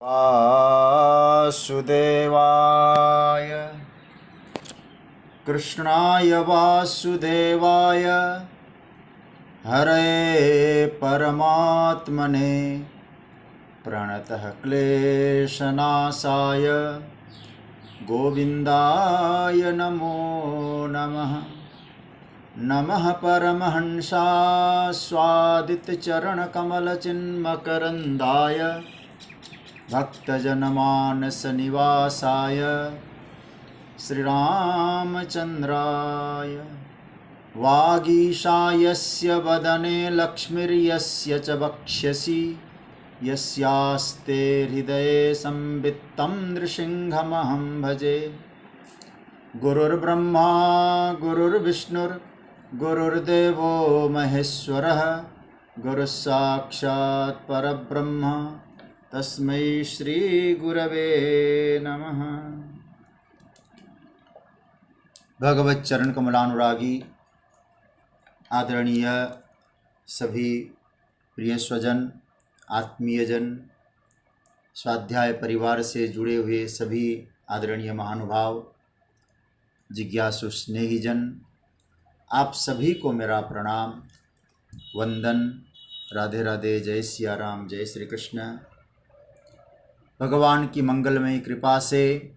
वासुदेवाय कृष्णाय वासुदेवाय हरे परमात्मने प्रणतः क्लेशनाशाय गोविन्दाय नमो नमः। नमः परमहंसास्वादितचरणकमलचिन्मकरन्दाय भक्तजनमानसनिवासाय श्रीरामचन्द्राय वागीशायस्य वदने लक्ष्मीर्यस्य च वक्ष्यसि यस्यास्ते हृदये संवित्तं नृसिंहमहं भजे। गुरुर्ब्रह्मा गुरुर्विष्णुर्गुरुर्देवो महेश्वरः गुरुस्साक्षात् परब्रह्म तस्मै श्री गुरवे नमः। भगवत चरण कमलानुरागी आदरणीय सभी प्रिय स्वजन, आत्मीयजन, स्वाध्याय परिवार से जुड़े हुए सभी आदरणीय महानुभाव, जिज्ञासु स्नेहीजन, आप सभी को मेरा प्रणाम, वंदन, राधे राधे, जय सिया राम, जय श्री कृष्ण। भगवान की मंगलमयी कृपा से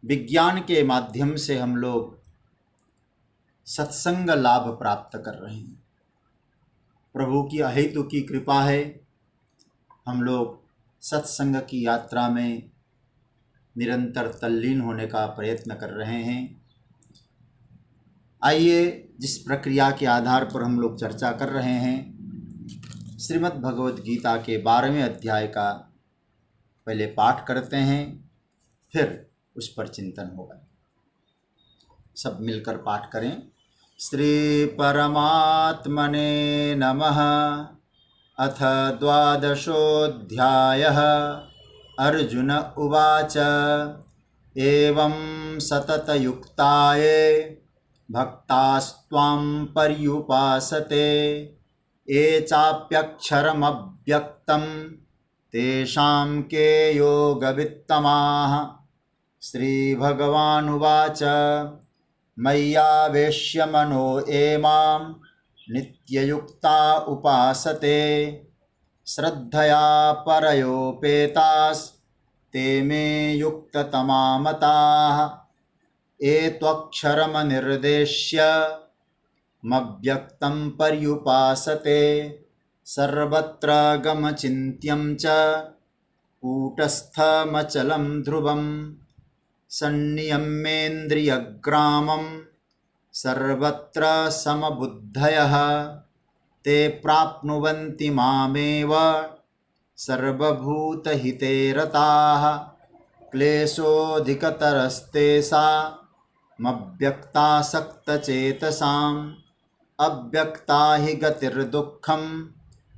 विज्ञान के माध्यम से हम लोग सत्संग लाभ प्राप्त कर रहे हैं। प्रभु की अहेतुकी कृपा है, हम लोग सत्संग की यात्रा में निरंतर तल्लीन होने का प्रयत्न कर रहे हैं। आइए, जिस प्रक्रिया के आधार पर हम लोग चर्चा कर रहे हैं, श्रीमद् भगवद गीता के 12वें अध्याय का पहले पाठ करते हैं, फिर उस पर चिंतन होगा। सब मिलकर पाठ करें। श्री परमात्मने नमः। अथ द्वादशोऽध्यायः। अर्जुन उवाच एवं सततयुक्ताये भक्तास्त्वां पर्युपासते ये चाप्यक्षरमव्यक्तं तेषां के योगवित्तमाः। श्रीभगवानुवाच मय्यावेश्य मनो ये मां नित्ययुक्ता उपासते श्रद्धया परयोपेतास्ते मे युक्ततमा मताः। ये त्वक्षरमनिर्देश्य मव्यक्तं पर्युपासते सर्वत्र गमचिन्त्यं च कूटस्थमचलं ध्रुवं सन्नियम्येन्द्रियग्रामं सर्वत्र समबुद्धयः ते प्राप्नुवन्ति मामेव सर्वभूतहिते रताः। क्लेशोऽधिकतरस्तेषामव्यक्तासक्तचेतसाम् अव्यक्ता हि गतिर्दुःखं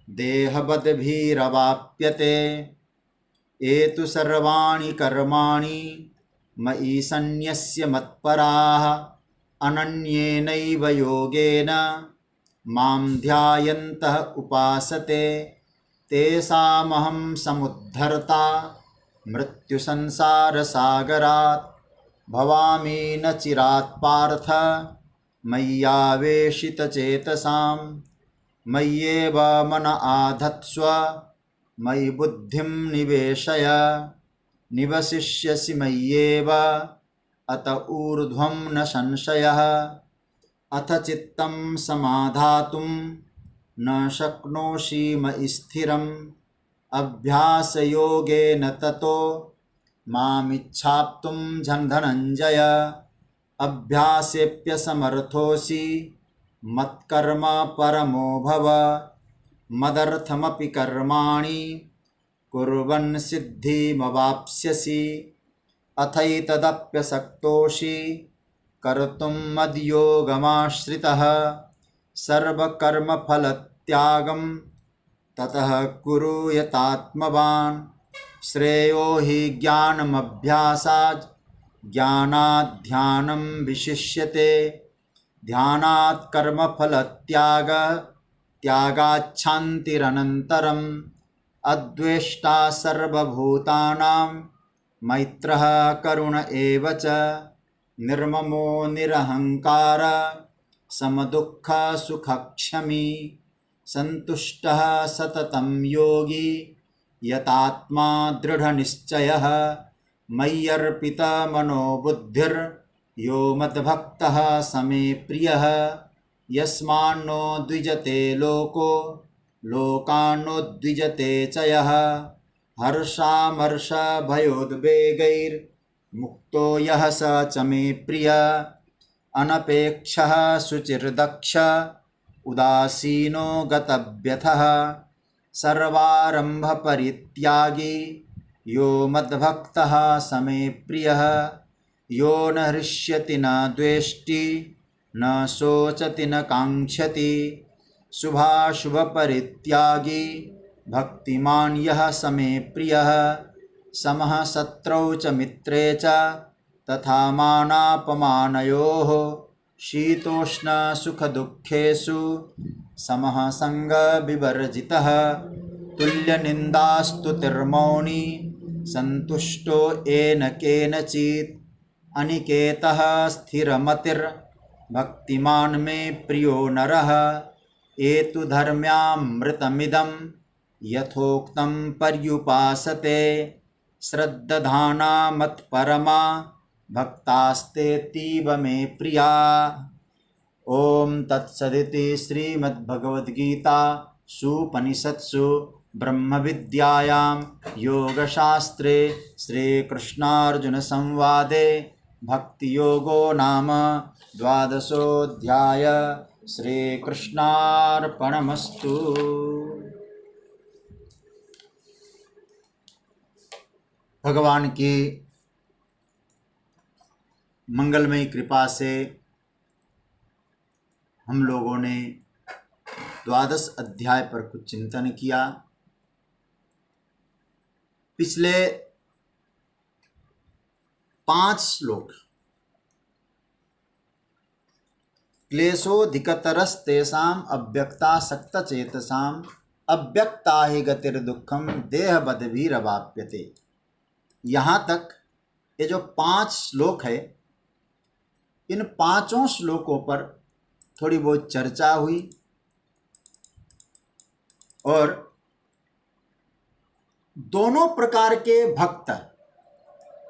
देहवद्भिरवाप्यते। ये तु सर्वाणि कर्माणि मयि सन्न्यस्य मत्पराः अनन्येनैव योगेन मां ध्यायन्तः उपासते तेषामहं समुद्धर्ता मृत्युसंसारसागरात् भवामि न चिरात् पार्थ मय्यावेशितचेतसां। मय्येव मन आधत्स्व मयि बुद्धिं निवेशय निवसिष्यसि मय्येव अत ऊर्ध्वं न संशयः। अथ चित्तं समाधातुं न शक्नोषि मयि स्थिरम् अभ्यासयोगेन ततो मामिच्छाप्तुं धनञ्जय। अभ्यासेऽप्यसमर्थोऽसि मत्कर्म परमो भव मदर्थमपि कर्माणि कुर्वन् सिद्धिमवाप्स्यसि। अथैतदप्यसक्तोषि कर्तुं मद्योगमाश्रितः सर्वकर्मफलत्यागं ततः कुरु यतात्मवान्। श्रेयो हि ज्ञानमभ्यासात् ज्ञानात् ध्यानं विशिष्यते ध्यानात् कर्मफलत्याग त्यागाच्छान्तिरनन्तरम् अद्वेष्टा सर्वभूतानां मैत्रः करुण एव च निर्ममो निरहंकार समदुःख सुखक्षमी संतुष्टः सततं योगी यतात्मा दृढनिश्चयः मय्यर्पिता मनोबुद्धिर् यो मद्भक्तः समे प्रियः यस्मान्नो द्विजते लोको लोकान्नोद्विजते च यः हर्षामर्षभयोद्वेगैर्मुक्तो यः स च मे प्रियः अनपेक्षः शुचिर्दक्ष उदासीनो गतव्यथः सर्वारम्भपरित्यागी यो मद्भक्तः समे प्रियः यो न हृष्यति न द्वेष्टि न शोचति न काङ्क्षति शुभाशुभपरित्यागी भक्तिमान् यः समे प्रियः समः शत्रौ च मित्रे च तथा मानापमानयोः शीतोष्णसुखदुःखेषु समः सङ्गविवर्जितः तुल्यनिन्दास्तुतिर्मौनी सन्तुष्टो येन केनचित् अनिकेतः स्थिरमतिर्भक्तिमान् मे प्रियो नरः एतु धर्म्यामृतमिदं यथोक्तं पर्युपासते श्रद्दधाना मत्परमा भक्तास्तेतीव मे प्रिया। ओम तत्सदिति श्रीमद्भगवद्गीता सुपनिषत्सु ब्रह्म विद्यायां योगशास्त्रे श्रीकृष्णार्जुन संवादे भक्ति योगो नाम द्वादशोऽध्याय। श्रीकृष्णार्पणमस्तु। भगवान की मंगलमयी कृपा से हम लोगों ने द्वादश अध्याय पर कुछ चिंतन किया। पिछले 5 श्लोक क्लेशोऽधिकतरस्तेषाम् अव्यक्तासक्तचेतसाम् अव्यक्ता हि गतिर्दुःखम देहबद्भिरवाप्यते। यहाँ तक ये जो 5 श्लोक है, इन 5 श्लोकों पर थोड़ी बहुत चर्चा हुई और दोनों प्रकार के भक्त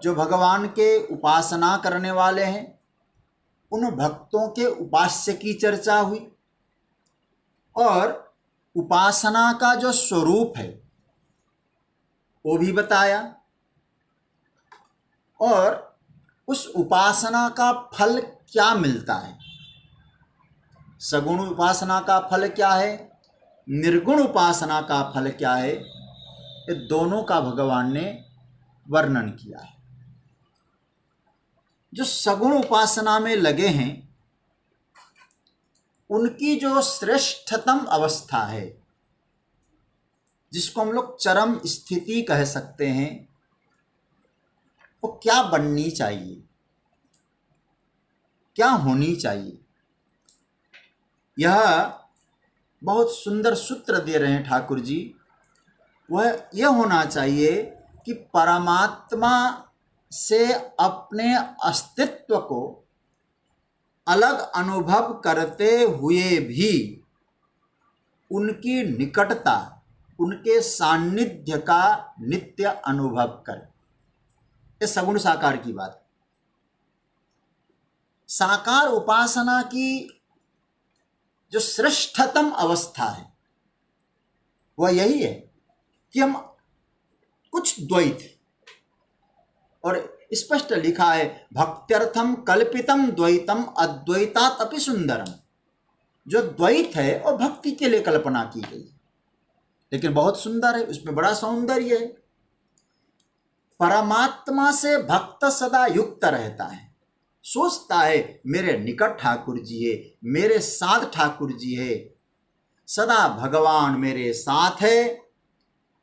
जो भगवान के उपासना करने वाले हैं, उन भक्तों के उपास्य की चर्चा हुई और उपासना का जो स्वरूप है वो भी बताया और उस उपासना का फल क्या मिलता है। सगुण उपासना का फल क्या है, निर्गुण उपासना का फल क्या है, ये दोनों का भगवान ने वर्णन किया है। जो सगुण उपासना में लगे हैं उनकी जो श्रेष्ठतम अवस्था है, जिसको हम लोग चरम स्थिति कह सकते हैं, वो क्या बननी चाहिए, क्या होनी चाहिए। यह बहुत सुंदर सूत्र दे रहे हैं ठाकुर जी। वह यह होना चाहिए कि परमात्मा से अपने अस्तित्व को अलग अनुभव करते हुए भी उनकी निकटता, उनके सान्निध्य का नित्य अनुभव करें। ये सगुण साकार की बात है। साकार उपासना की जो श्रेष्ठतम अवस्था है वह यही है कि हम कुछ द्वैत, और स्पष्ट लिखा है भक्त्यर्थम कल्पितम द्वैतम अद्वैतात् अपि सुंदरम। जो द्वैत है वो भक्ति के लिए कल्पना की गई, लेकिन बहुत सुंदर है, उसमें बड़ा सौंदर्य है। परमात्मा से भक्त सदा युक्त रहता है, सोचता है मेरे निकट ठाकुर जी है, मेरे साथ ठाकुर जी है, सदा भगवान मेरे साथ है,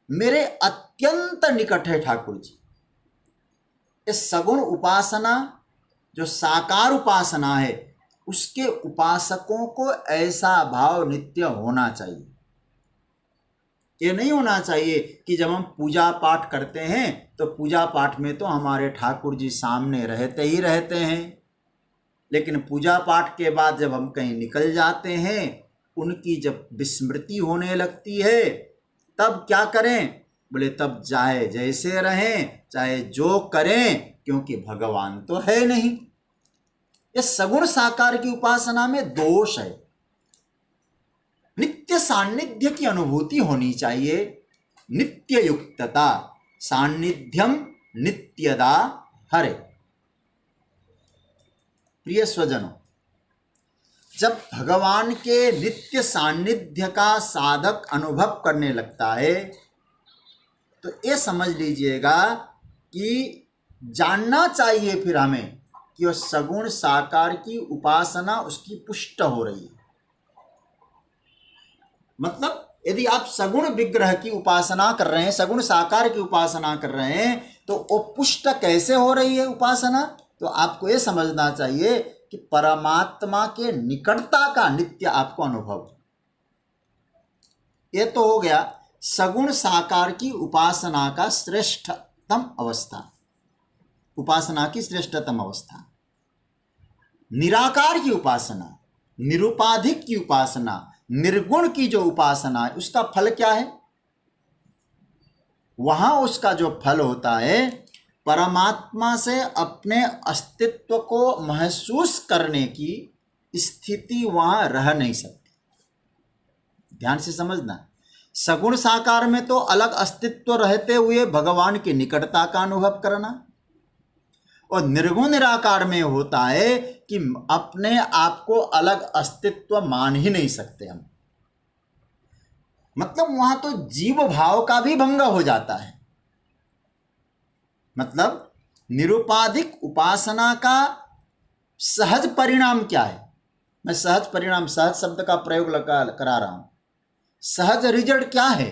मेरे अत्यंत निकट है ठाकुर जी। इस सगुण उपासना जो साकार उपासना है, उसके उपासकों को ऐसा भाव नित्य होना चाहिए ये नहीं होना चाहिए कि जब हम पूजा पाठ करते हैं तो पूजा पाठ में तो हमारे ठाकुर जी सामने रहते ही रहते हैं, लेकिन पूजा पाठ के बाद जब हम कहीं निकल जाते हैं, उनकी जब विस्मृति होने लगती है, तब क्या करें? बोले तब चाहे जैसे रहें, चाहे जो करें, क्योंकि भगवान तो है नहीं। ये सगुण साकार की उपासना में दोष है। नित्य सान्निध्य की अनुभूति होनी चाहिए, नित्य युक्तता, सान्निध्यम नित्यदा हरे। प्रिय स्वजनों, जब भगवान के नित्य सान्निध्य का साधक अनुभव करने लगता है तो ये समझ लीजिएगा कि जानना चाहिए फिर हमें कि वह सगुण साकार की उपासना उसकी पुष्ट हो रही है। मतलब यदि आप सगुण विग्रह की उपासना कर रहे हैं, सगुण साकार की उपासना कर रहे हैं, तो वो पुष्ट कैसे हो रही है उपासना? तो आपको ये समझना चाहिए कि परमात्मा के निकटता का नित्य आपको अनुभव। ये तो हो गया सगुण साकार की उपासना का श्रेष्ठतम अवस्था, उपासना की श्रेष्ठतम अवस्था। निराकार की उपासना, निरुपाधिक की उपासना, निर्गुण की जो उपासना है, उसका फल क्या है? वहां उसका जो फल होता है, परमात्मा से अपने अस्तित्व को महसूस करने की स्थिति वहां रह नहीं सकती। ध्यान से समझना, सगुण साकार में तो अलग अस्तित्व रहते हुए भगवान की निकटता का अनुभव करना, और निर्गुण निराकार में होता है कि अपने आप को अलग अस्तित्व मान ही नहीं सकते हम। मतलब वहां तो जीव भाव का भी भंग हो जाता है। मतलब निरुपाधिक उपासना का सहज परिणाम क्या है? मैं सहज परिणाम, सहज शब्द का प्रयोग करा रहा हूं। सहज रिजल्ट क्या है?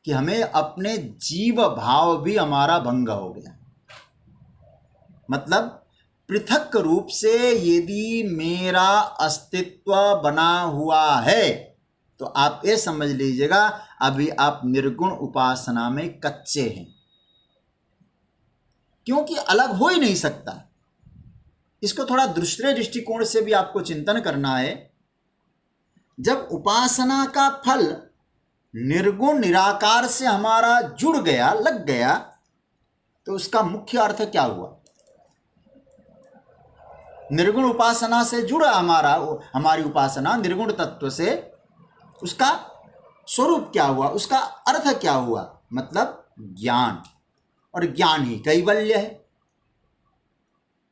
कि हमें अपने जीव भाव भी हमारा भंग हो गया। मतलब पृथक रूप से यदि मेरा अस्तित्व बना हुआ है, तो आप ये समझ लीजिएगा अभी आप निर्गुण उपासना में कच्चे हैं, क्योंकि अलग हो ही नहीं सकता। इसको थोड़ा दूसरे दृष्टिकोण से भी आपको चिंतन करना है। जब उपासना का फल निर्गुण निराकार से हमारा जुड़ गया, लग गया, तो उसका मुख्य अर्थ क्या हुआ? निर्गुण उपासना से जुड़ा हमारी उपासना निर्गुण तत्व से, उसका स्वरूप क्या हुआ? उसका अर्थ क्या हुआ? मतलब ज्ञान, और ज्ञान ही कैवल्य है।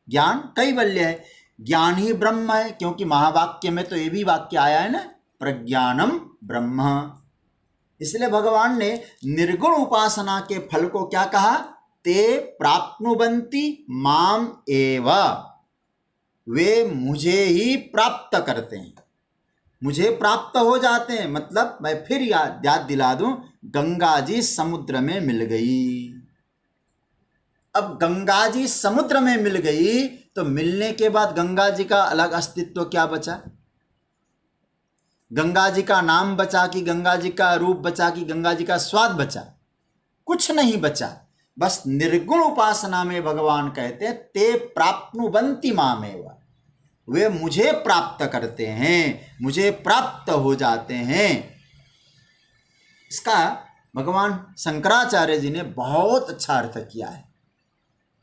ज्ञान कैवल्य है, ज्ञान ही ब्रह्म है, क्योंकि महावाक्य में तो ये भी वाक्य आया है ना, प्रज्ञानम ब्रह्म। इसलिए भगवान ने निर्गुण उपासना के फल को क्या कहा? ते प्राप्नुवन्ति माम एव, वे मुझे ही प्राप्त करते हैं, मुझे प्राप्त हो जाते हैं। मतलब मैं फिर याद दिला दूं, गंगा जी समुद्र में मिल गई। अब गंगा जी समुद्र में मिल गई तो मिलने के बाद गंगा जी का अलग अस्तित्व क्या बचा? गंगा जी का नाम बचा कि गंगा जी का रूप बचा कि गंगा जी का स्वाद बचा? कुछ नहीं बचा। बस निर्गुण उपासना में भगवान कहते हैं ते प्राप्नुवन्ति मामेव, वे मुझे प्राप्त करते हैं, मुझे प्राप्त हो जाते हैं। इसका भगवान शंकराचार्य जी ने बहुत अच्छा अर्थ किया है।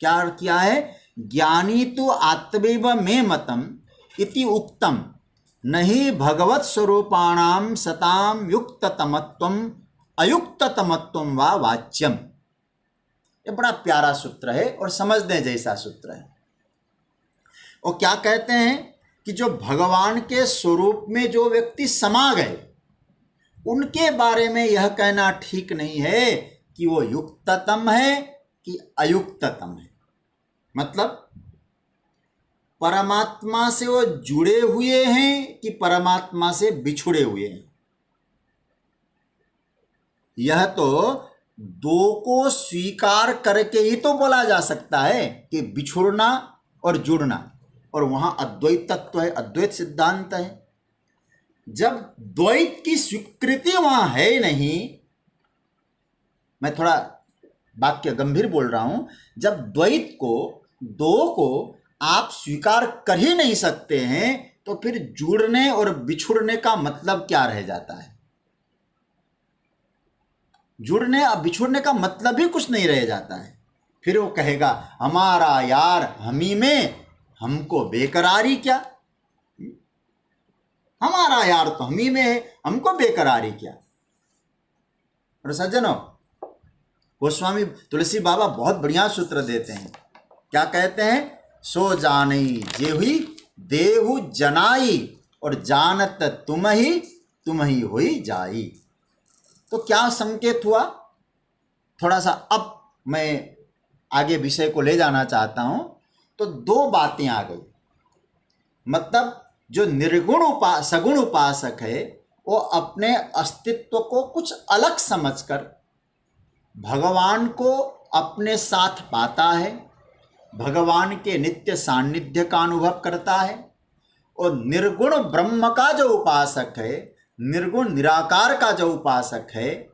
क्या अर्थ किया है? ज्ञानी तो आत्मैव मे मतम इति उक्तम नहीं भगवत स्वरूपाणाम सताम युक्ततमत्वम अयुक्ततमत्वम वा वाच्यम। ये बड़ा प्यारा सूत्र है और समझने जैसा सूत्र है। और क्या कहते हैं कि जो भगवान के स्वरूप में जो व्यक्ति समा गए, उनके बारे में यह कहना ठीक नहीं है कि वो युक्ततम है कि अयुक्ततम है। मतलब परमात्मा से वो जुड़े हुए हैं कि परमात्मा से बिछुड़े हुए हैं। यह तो दो को स्वीकार करके ही तो बोला जा सकता है कि बिछुड़ना और जुड़ना, और वहां अद्वैत तत्व है, अद्वैत सिद्धांत है। जब द्वैत की स्वीकृति वहां है नहीं, मैं थोड़ा वाक्य गंभीर बोल रहा हूं, जब द्वैत को, दो को आप स्वीकार कर ही नहीं सकते हैं तो फिर जुड़ने और बिछुड़ने का मतलब क्या रह जाता है? जुड़ने और बिछुड़ने का मतलब ही कुछ नहीं रह जाता है। फिर वो कहेगा हमारा यार हमी में, हमको बेकरारी क्या? हमारा यार तो हमी में है, हमको बेकरारी क्या? और सज्जनों, गोस्वामी तुलसी बाबा बहुत बढ़िया सूत्र देते हैं। क्या कहते हैं? सो जानई जेहुई देहु जनाई, और जानत तुम ही होई जाई। तो क्या संकेत हुआ? थोड़ा सा अब मैं आगे विषय को ले जाना चाहता हूं। तो दो बातें आ गई। मतलब जो निर्गुण सगुण उपासक है वो अपने अस्तित्व को कुछ अलग समझकर भगवान को अपने साथ पाता है, भगवान के नित्य सान्निध्य का अनुभव करता है। और निर्गुण ब्रह्म का जो उपासक है, निर्गुण निराकार का जो उपासक है,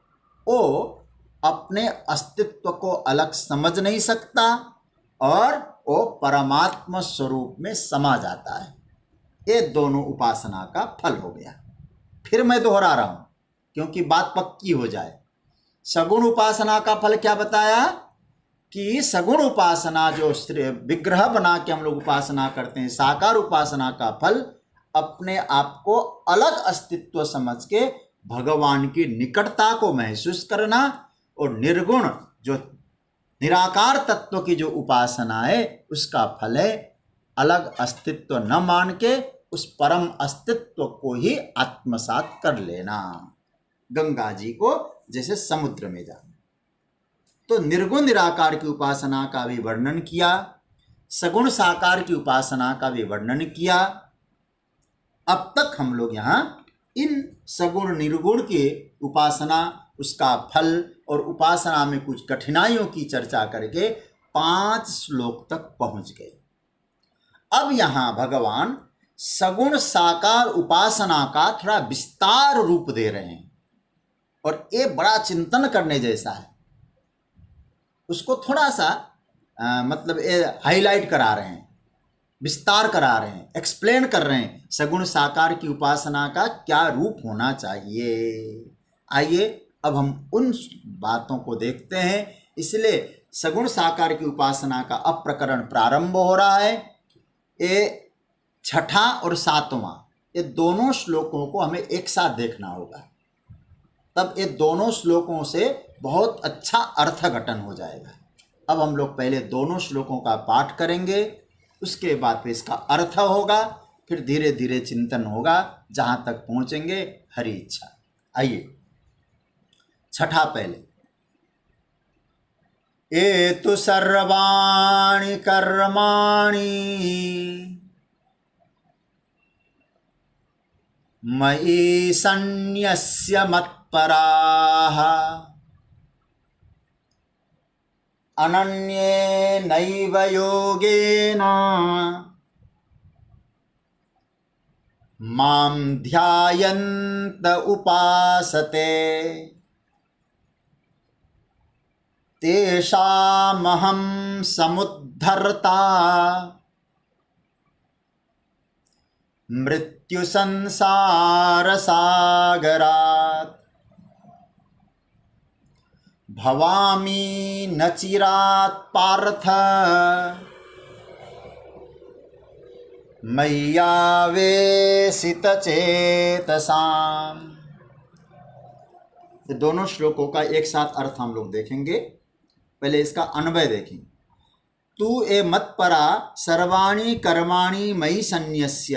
वो अपने अस्तित्व को अलग समझ नहीं सकता और वो परमात्मा स्वरूप में समा जाता है। ये दोनों उपासना का फल हो गया। फिर मैं दोहरा रहा हूं क्योंकि बात पक्की हो जाए। सगुण उपासना का फल क्या बताया? कि सगुण उपासना जो विग्रह बना के हम लोग उपासना करते हैं, साकार उपासना का फल अपने आप को अलग अस्तित्व समझ के भगवान की निकटता को महसूस करना। और निर्गुण जो निराकार तत्व की जो उपासना है उसका फल है अलग अस्तित्व न मान के उस परम अस्तित्व को ही आत्मसात कर लेना। गंगा जी को जैसे समुद्र में जाना। तो निर्गुण निराकार की उपासना का भी वर्णन किया, सगुण साकार की उपासना का भी वर्णन किया। अब तक हम लोग यहाँ इन सगुण निर्गुण के उपासना, उसका फल और उपासना में कुछ कठिनाइयों की चर्चा करके 5 श्लोक तक पहुंच गए। अब यहाँ भगवान सगुण साकार उपासना का थोड़ा विस्तार रूप दे रहे हैं और ये बड़ा चिंतन करने जैसा है। उसको थोड़ा सा मतलब हाईलाइट करा रहे हैं, विस्तार करा रहे हैं, एक्सप्लेन कर रहे हैं सगुण साकार की उपासना का क्या रूप होना चाहिए। आइए अब हम उन बातों को देखते हैं। इसलिए सगुण साकार की उपासना का अब प्रकरण प्रारंभ हो रहा है। ये 6ठा और 7वां, ये दोनों श्लोकों को हमें एक साथ देखना होगा, तब ये दोनों श्लोकों से बहुत अच्छा अर्थ घटन हो जाएगा। अब हम लोग पहले दोनों श्लोकों का पाठ करेंगे, उसके बाद फिर इसका अर्थ होगा, फिर धीरे धीरे चिंतन होगा, जहाँ तक पहुँचेंगे हरि इच्छा। आइए 6ठा पहले। ये तु सर्वाणि कर्माणि मयि सन्न्यस्य मत्पराः अनन्येनैव योगेन मां ध्यायन्त उपासते तेषामहं समुद्धर्ता मृत्यु संसार सागरात् भवामि न चिरात् पार्थ मय्यावेशितचेतसाम्। ये दोनों श्लोकों का एक साथ अर्थ हम लोग देखेंगे। पहले इसका अन्वय देखें। तू ए मत्परा सर्वाणि कर्माणि मयि सन्न्यस्य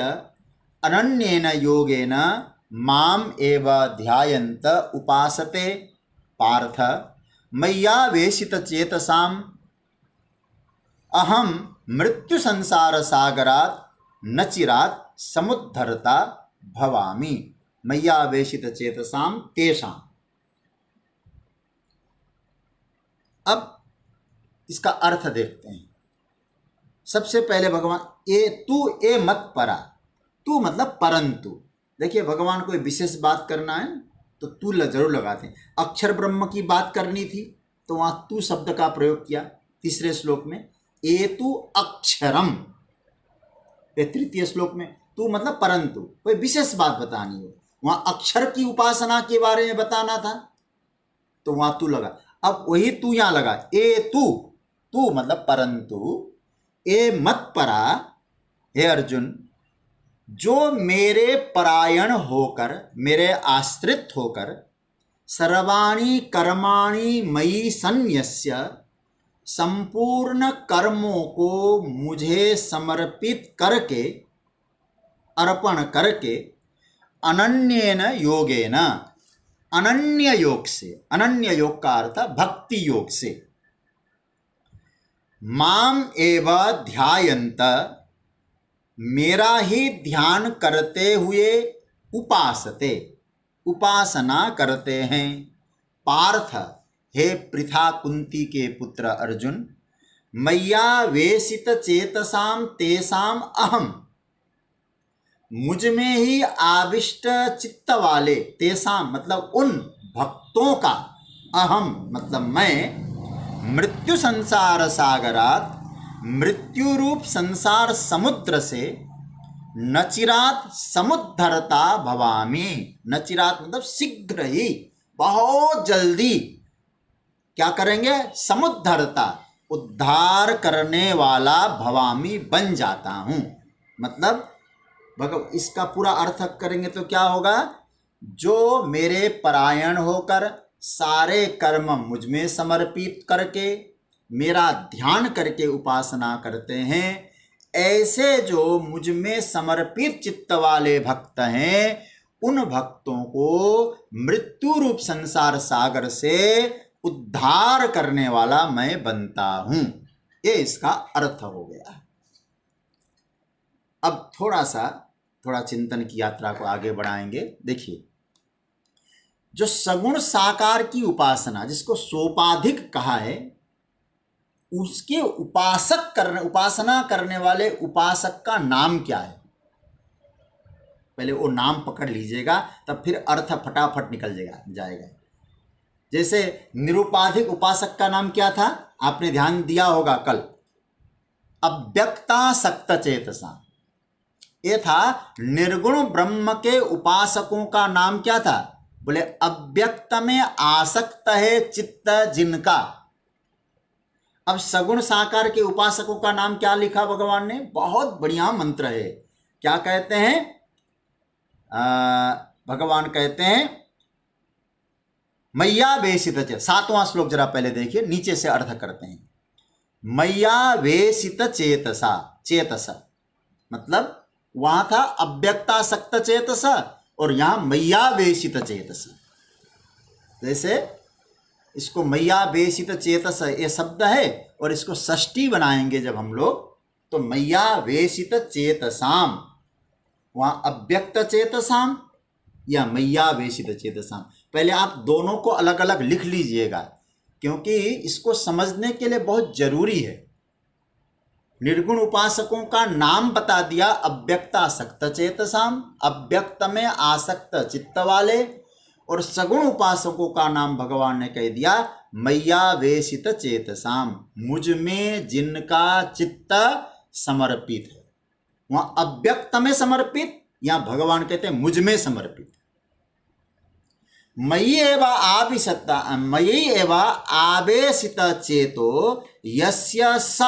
अनन्येन योगेन माम एव ध्यायन्त उपासते पार्थ मय्यावेशितचेतसाम् अहम मृत्यु संसार सागरात् न चिरात् समुद्धरता भवामि मय्यावेशितचेतसाम् तेषाम्। अब इसका अर्थ देखते हैं। सबसे पहले भगवान ए तू ए मत परा, तू मतलब परंतु, देखिए, भगवान कोई विशेष बात करना है तो तू जरूर लगाते हैं। अक्षर ब्रह्म की बात करनी थी तो वहाँ तू शब्द का प्रयोग किया तीसरे श्लोक में, एतु अक्षरम। तृतीय श्लोक में तू मतलब परंतु, कोई विशेष बात बतानी हो, वहाँ अक्षर की उपासना के बारे में बताना था तो वहाँ तू लगा। अब वही तू यहाँ लगा, ए तू मतलब परंतु, ए मत परा, हे अर्जुन, जो मेरे परायण होकर, मेरे आश्रित होकर, सर्वाणि कर्माणि मयि सन्न्यस्य, संपूर्ण कर्मों को मुझे समर्पित करके, अर्पण करके, अनन्येन योगेन, अनन्य योग से, अनन्य योग का अर्थ भक्ति योग से, माम एव ध्यायन्त, मेरा ही ध्यान करते हुए, उपासते, उपासना करते हैं। पार्थ, हे पृथा कुंती के पुत्र अर्जुन, मय्या वेशित चेतसाम तेसाम अहम, मुझ में ही आविष्ट चित्त वाले, तेसाम मतलब उन भक्तों का, अहम मतलब मैं, मृत्यु संसार सागरात, मृत्यु रूप संसार समुद्र से, नचिरात समुद्धरता भवामी। नचिरात मतलब शीघ्र ही, बहुत जल्दी क्या करेंगे, समुद्धरता, उद्धार करने वाला, भवामी बन जाता हूँ। मतलब इसका पूरा अर्थ करेंगे तो क्या होगा, जो मेरे परायण होकर सारे कर्म मुझ में समर्पित करके, मेरा ध्यान करके उपासना करते हैं, ऐसे जो मुझ में समर्पित चित्त वाले भक्त हैं, उन भक्तों को मृत्यु रूप संसार सागर से उद्धार करने वाला मैं बनता हूं। ये इसका अर्थ हो गया। अब थोड़ा चिंतन की यात्रा को आगे बढ़ाएंगे। देखिए, जो सगुण साकार की उपासना, जिसको सोपाधिक कहा है, उसके उपासना करने वाले उपासक का नाम क्या है, पहले वो नाम पकड़ लीजिएगा, तब फिर अर्थ फटाफट निकल जाएगा। जैसे निरुपाधिक उपासक का नाम क्या था, आपने ध्यान दिया होगा कल, अव्यक्तासक्त चेतसा। ये था निर्गुण ब्रह्म के उपासकों का नाम क्या था, बोले अव्यक्त में आसक्त है चित्त जिनका। अब सगुण साकार के उपासकों का नाम क्या लिखा भगवान ने, बहुत बढ़िया मंत्र है। क्या कहते हैं, भगवान कहते हैं मय्या वेशित, 7वां श्लोक जरा पहले देखिए, नीचे से अर्थ करते हैं। मय्या वेशित चेतसा, चेतस मतलब वहां था अव्यक्तासक्त चेतस, और यहां मय्या वेशित चेतस। जैसे इसको मय्या वेशित चेतस ये शब्द है, और इसको षष्ठी बनाएंगे जब हम लोग, तो मय्या वेशित चेतसाम, वहां अव्यक्त चेतसाम या मय्या वेशित चेतसाम। पहले आप दोनों को अलग अलग लिख लीजिएगा, क्योंकि इसको समझने के लिए बहुत जरूरी है। निर्गुण उपासकों का नाम बता दिया, अव्यक्तासक्त चेतसाम, अव्यक्त में आसक्त चित्त वाले, और सगुण उपासकों का नाम भगवान ने कह दिया मय्या वेशित चेतसाम, मुझ में जिनका चित्त समर्पित है। वहां अव्यक्त में समर्पित, यहां भगवान कहते हैं मुझ में समर्पित। मयि एव आवेशित चेतो यस्य स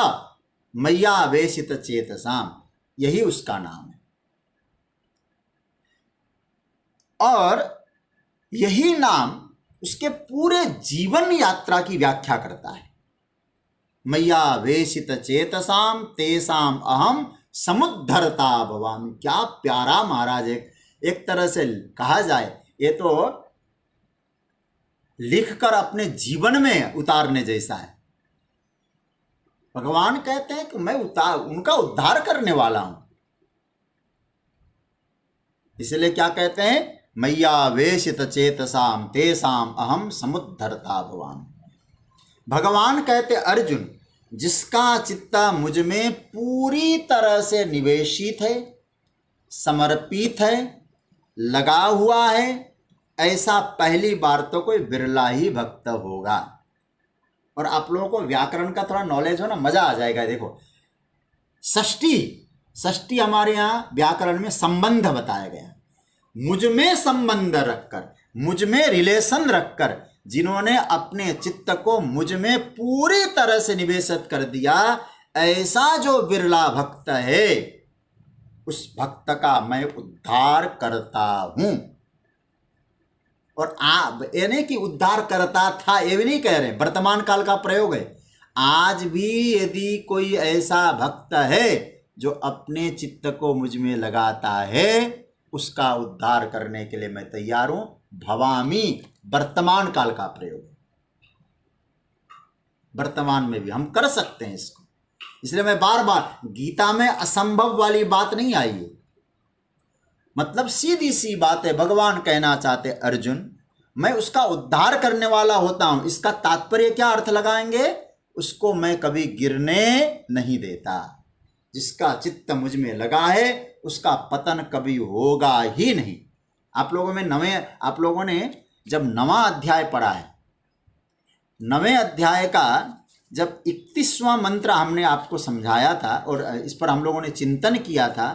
मय्या वेशित चेतसाम, यही उसका नाम है। और यही नाम उसके पूरे जीवन यात्रा की व्याख्या करता है। मय्या वेशित चेतसाम तेसाम अहम समुद्धरता भवामि। क्या प्यारा महाराज, एक तरह से कहा जाए ये तो लिखकर अपने जीवन में उतारने जैसा है। भगवान कहते हैं कि मैं उनका उद्धार करने वाला हूं। इसलिए क्या कहते हैं, मय्या वेशित चेतसाम तेसाम अहम समुद्धरता भवामि। भगवान कहते अर्जुन, जिसका चित्त मुझ में पूरी तरह से निवेशित है, समर्पित है, लगा हुआ है, ऐसा पहली बार तो कोई बिरला ही भक्त होगा। और आप लोगों को व्याकरण का थोड़ा नॉलेज हो ना, मजा आ जाएगा। देखो, षष्ठी, षष्ठी हमारे यहाँ व्याकरण में संबंध बताया गया। मुझ में संबंध रखकर, मुझ में रिलेशन रखकर, जिन्होंने अपने चित्त को मुझ में पूरी तरह से निवेशित कर दिया, ऐसा जो बिरला भक्त है, उस भक्त का मैं उद्धार करता हूं। और आप ये नहीं कि उद्धार करता था, ये भी नहीं कह रहे, वर्तमान काल का प्रयोग है। आज भी यदि कोई ऐसा भक्त है जो अपने चित्त को मुझ में लगाता है, उसका उद्धार करने के लिए मैं तैयार हूं। भवामी वर्तमान काल का प्रयोग है, वर्तमान में भी हम कर सकते हैं इसको। इसलिए मैं बार बार, गीता में असंभव वाली बात नहीं आई है, मतलब सीधी सी बात है। भगवान कहना चाहते, अर्जुन मैं उसका उद्धार करने वाला होता हूं। इसका तात्पर्य क्या अर्थ लगाएंगे? उसको मैं कभी गिरने नहीं देता। जिसका चित्त मुझ में लगा है उसका पतन कभी होगा ही नहीं। आप लोगों ने जब 9वां अध्याय पढ़ा है, 9वें अध्याय का जब 31वां मंत्र हमने आपको समझाया था और इस पर हम लोगों ने चिंतन किया था,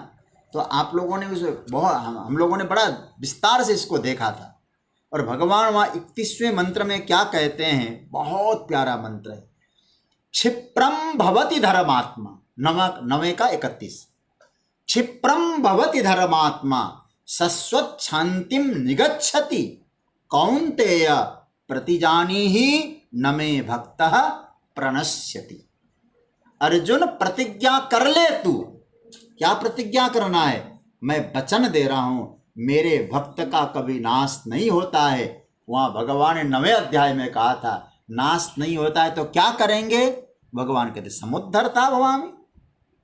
तो आप लोगों ने हम लोगों ने बड़ा विस्तार से इसको देखा था। और भगवान वहाँ 31वें मंत्र में क्या कहते हैं, बहुत प्यारा मंत्र है। क्षिप्रम भवति धर्मात्मा, 9वें का 31, क्षिप्रम भवति धर्मात्मा शश्वत शांतिम निगच्छति कौन्तेय प्रतिजानीहि न मे भक्तः प्रणश्यति। अर्जुन प्रतिज्ञा कर ले तू। क्या प्रतिज्ञा करना है? मैं वचन दे रहा हूं, मेरे भक्त का कभी नाश नहीं होता है। वहां भगवान ने 9वें अध्याय में कहा था नाश नहीं होता है तो क्या करेंगे? भगवान कहते समुद्धरता भवामि,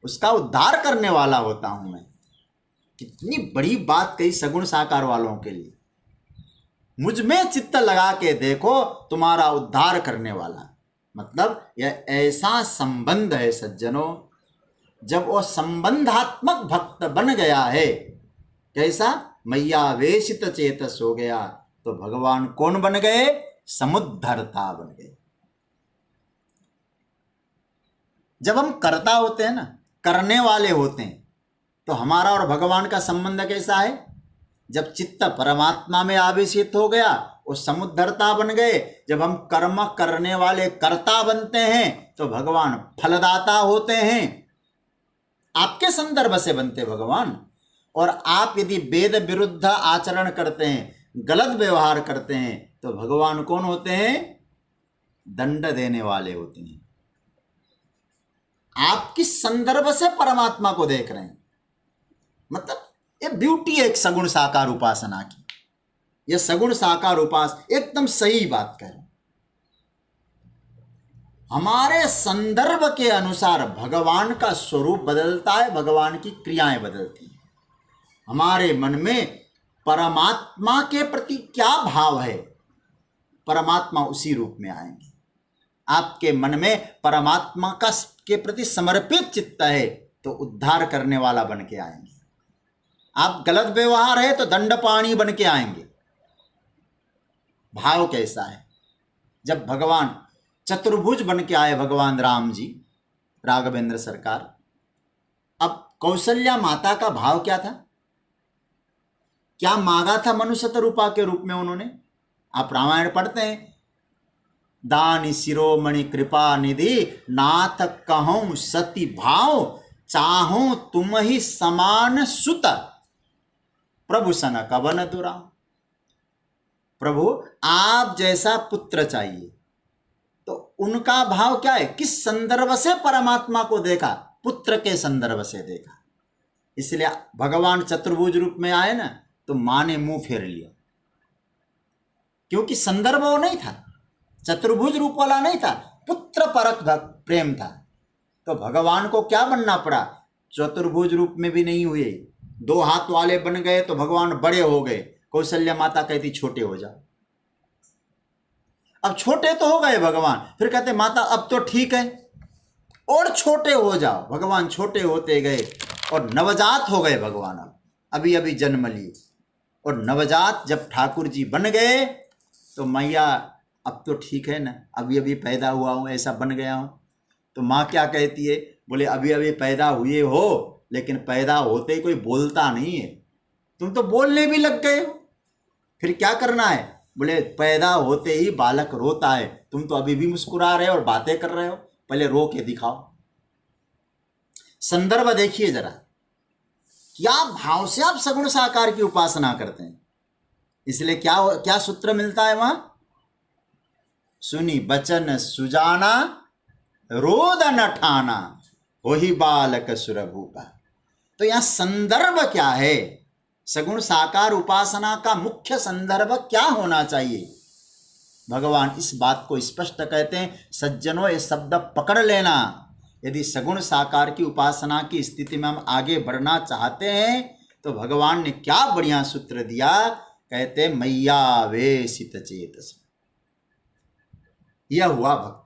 उसका उद्धार करने वाला होता हूं मैं। कितनी बड़ी बात कही सगुण साकार वालों के लिए। मुझ में चित्त लगा के देखो, तुम्हारा उद्धार करने वाला। मतलब यह ऐसा संबंध है सज्जनों, जब वो संबंधात्मक भक्त बन गया है, कैसा मैयावेशित चेतस हो गया, तो भगवान कौन बन गए? समुद्धरता बन गए। जब हम कर्ता होते हैं ना, करने वाले होते हैं, तो हमारा और भगवान का संबंध कैसा है? जब चित्त परमात्मा में आवेशित हो गया, वो समुद्धरता बन गए। जब हम कर्म करने वाले कर्ता बनते हैं तो भगवान फलदाता होते हैं। आपके संदर्भ से बनते भगवान। और आप यदि वेद विरुद्ध आचरण करते हैं, गलत व्यवहार करते हैं, तो भगवान कौन होते हैं? दंड देने वाले होते हैं। आप किस संदर्भ से परमात्मा को देख रहे हैं? मतलब ये ब्यूटी है एक सगुण साकार उपासना की। यह सगुण साकार एकदम सही बात कह रहे हैं। हमारे संदर्भ के अनुसार भगवान का स्वरूप बदलता है, भगवान की क्रियाएं बदलती हैं। हमारे मन में परमात्मा के प्रति क्या भाव है, परमात्मा उसी रूप में आएंगे। आपके मन में परमात्मा के प्रति समर्पित चित्त है तो उद्धार करने वाला बन के आएंगे। आप गलत व्यवहार है तो दंडपाणी बन के आएंगे। भाव कैसा है? जब भगवान चतुर्भुज बन के आए, भगवान राम जी, राघवेंद्र सरकार, अब कौशल्या माता का भाव क्या था? क्या मांगा था मनुष्य रूपा के रूप में उन्होंने? आप रामायण पढ़ते हैं, दानी शिरोमणि कृपा निधि नाथ कहूं सती भाव चाहूं तुम ही समान सुत प्रभु सन कवन दुरा। प्रभु आप जैसा पुत्र चाहिए। तो उनका भाव क्या है? किस संदर्भ से परमात्मा को देखा? पुत्र के संदर्भ से देखा। इसलिए भगवान चतुर्भुज रूप में आए ना, तो मां ने मुंह फेर लिया, क्योंकि संदर्भ वो नहीं था, चतुर्भुज रूप वाला नहीं था, पुत्र परक प्रेम था। तो भगवान को क्या बनना पड़ा? चतुर्भुज रूप में भी नहीं हुए, 2 हाथ वाले बन गए तो भगवान बड़े हो गए। कौशल्या माता कहती छोटे हो जाओ। अब छोटे तो हो गए भगवान, फिर कहते माता अब तो ठीक है और छोटे हो जाओ। भगवान छोटे होते गए और नवजात हो गए भगवान। अभी अभी जन्म लिए। और नवजात जब ठाकुर जी बन गए तो मैया अब तो ठीक है ना, अभी अभी पैदा हुआ हूँ, ऐसा बन गया हूँ। तो माँ क्या कहती है, बोले अभी अभी पैदा हुए हो लेकिन पैदा होते ही कोई बोलता नहीं है, तुम तो बोलने भी लग गए हो, फिर क्या करना है? बोले पैदा होते ही बालक रोता है, तुम तो अभी भी मुस्कुरा रहे हो और बातें कर रहे हो, पहले रो के दिखाओ। संदर्भ देखिए जरा, क्या भाव से आप सगुण साकार की उपासना करते हैं। इसलिए क्या क्या सूत्र मिलता है वहां, सुनी बचन सुजाना रोदन ठाना हो ही बालक सुरभूपा। तो यहां संदर्भ क्या है? सगुण साकार उपासना का मुख्य संदर्भ क्या होना चाहिए? भगवान इस बात को स्पष्ट कहते हैं, सज्जनों ये शब्द पकड़ लेना। यदि सगुण साकार की उपासना की स्थिति में हम आगे बढ़ना चाहते हैं तो भगवान ने क्या बढ़िया सूत्र दिया, कहते मैयावेशित चेतस, यह हुआ भक्त।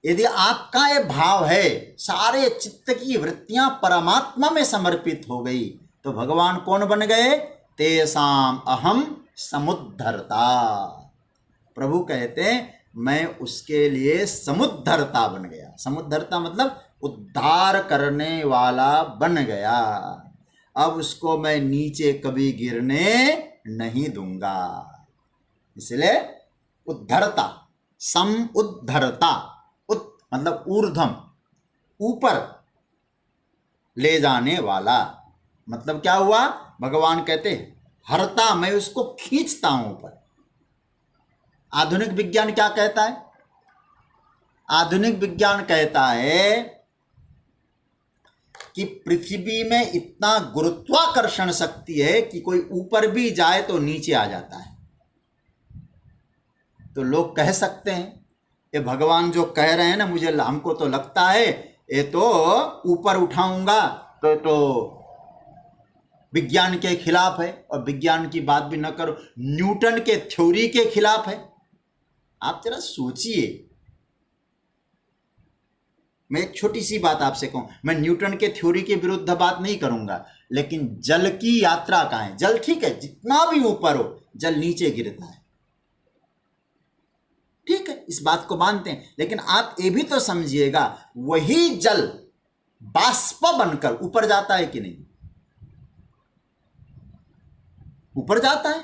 यदि आपका ये भाव है, सारे चित्त की वृत्तियां परमात्मा में समर्पित हो गई, तो भगवान कौन बन गए? तेसाम अहम समुद्धरता। प्रभु कहते हैं मैं उसके लिए समुद्धरता बन गया। समुद्धरता मतलब उद्धार करने वाला बन गया। अब उसको मैं नीचे कभी गिरने नहीं दूंगा। इसलिए उद्धरता, सम उद्धरता, मतलब ऊर्ध्वम, ऊपर ले जाने वाला। मतलब क्या हुआ? भगवान कहते हरता, मैं उसको खींचता हूं ऊपर। आधुनिक विज्ञान क्या कहता है? आधुनिक विज्ञान कहता है कि पृथ्वी में इतना गुरुत्वाकर्षण शक्ति है कि कोई ऊपर भी जाए तो नीचे आ जाता है। तो लोग कह सकते हैं ये भगवान जो कह रहे हैं ना, मुझे हमको तो लगता है ये तो ऊपर उठाऊंगा तो विज्ञान के खिलाफ है, और विज्ञान की बात भी न करो, न्यूटन के थ्योरी के खिलाफ है। आप जरा सोचिए, मैं एक छोटी सी बात आपसे कहूं, मैं न्यूटन के थ्योरी के विरुद्ध बात नहीं करूंगा, लेकिन जल की यात्रा का है। जल ठीक है, जितना भी ऊपर हो जल नीचे गिरता है, ठीक है, इस बात को मानते हैं। लेकिन आप ये भी तो समझिएगा, वही जल बाष्प बनकर ऊपर जाता है कि नहीं? ऊपर जाता है,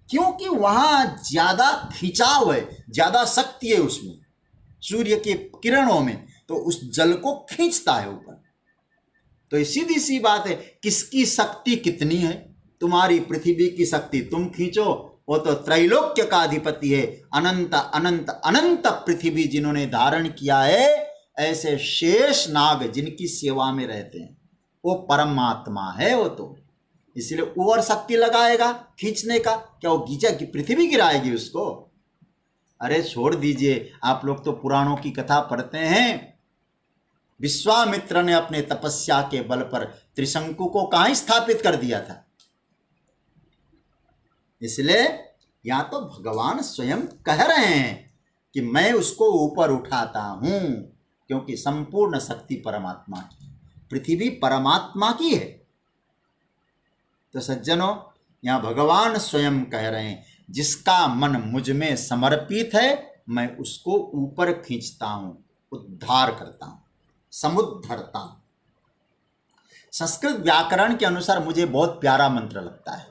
क्योंकि वहां ज्यादा खिंचाव है, ज्यादा शक्ति है उसमें, सूर्य के किरणों में, तो उस जल को खींचता है ऊपर। तो ये सीधी सी बात है, किसकी शक्ति कितनी है? तुम्हारी पृथ्वी की शक्ति तुम खींचो, वो तो त्रैलोक्य का अधिपति है। अनंत अनंत अनंत पृथ्वी जिन्होंने धारण किया है, ऐसे शेष नाग जिनकी सेवा में रहते हैं, वो परमात्मा है। वो तो इसलिए ओवर शक्ति लगाएगा खींचने का, क्या वो गीचा की पृथ्वी गिराएगी उसको? अरे छोड़ दीजिए, आप लोग तो पुराणों की कथा पढ़ते हैं। विश्वामित्र ने अपने तपस्या के बल पर त्रिशंकु को कहां स्थापित कर दिया था। इसलिए या तो भगवान स्वयं कह रहे हैं कि मैं उसको ऊपर उठाता हूं, क्योंकि संपूर्ण शक्ति परमात्मा की है, पृथ्वी परमात्मा की है। तो सज्जनों, यहां भगवान स्वयं कह रहे हैं, जिसका मन मुझ में समर्पित है मैं उसको ऊपर खींचता हूं, उद्धार करता हूं, समुद्धरता। संस्कृत व्याकरण के अनुसार मुझे बहुत प्यारा मंत्र लगता है।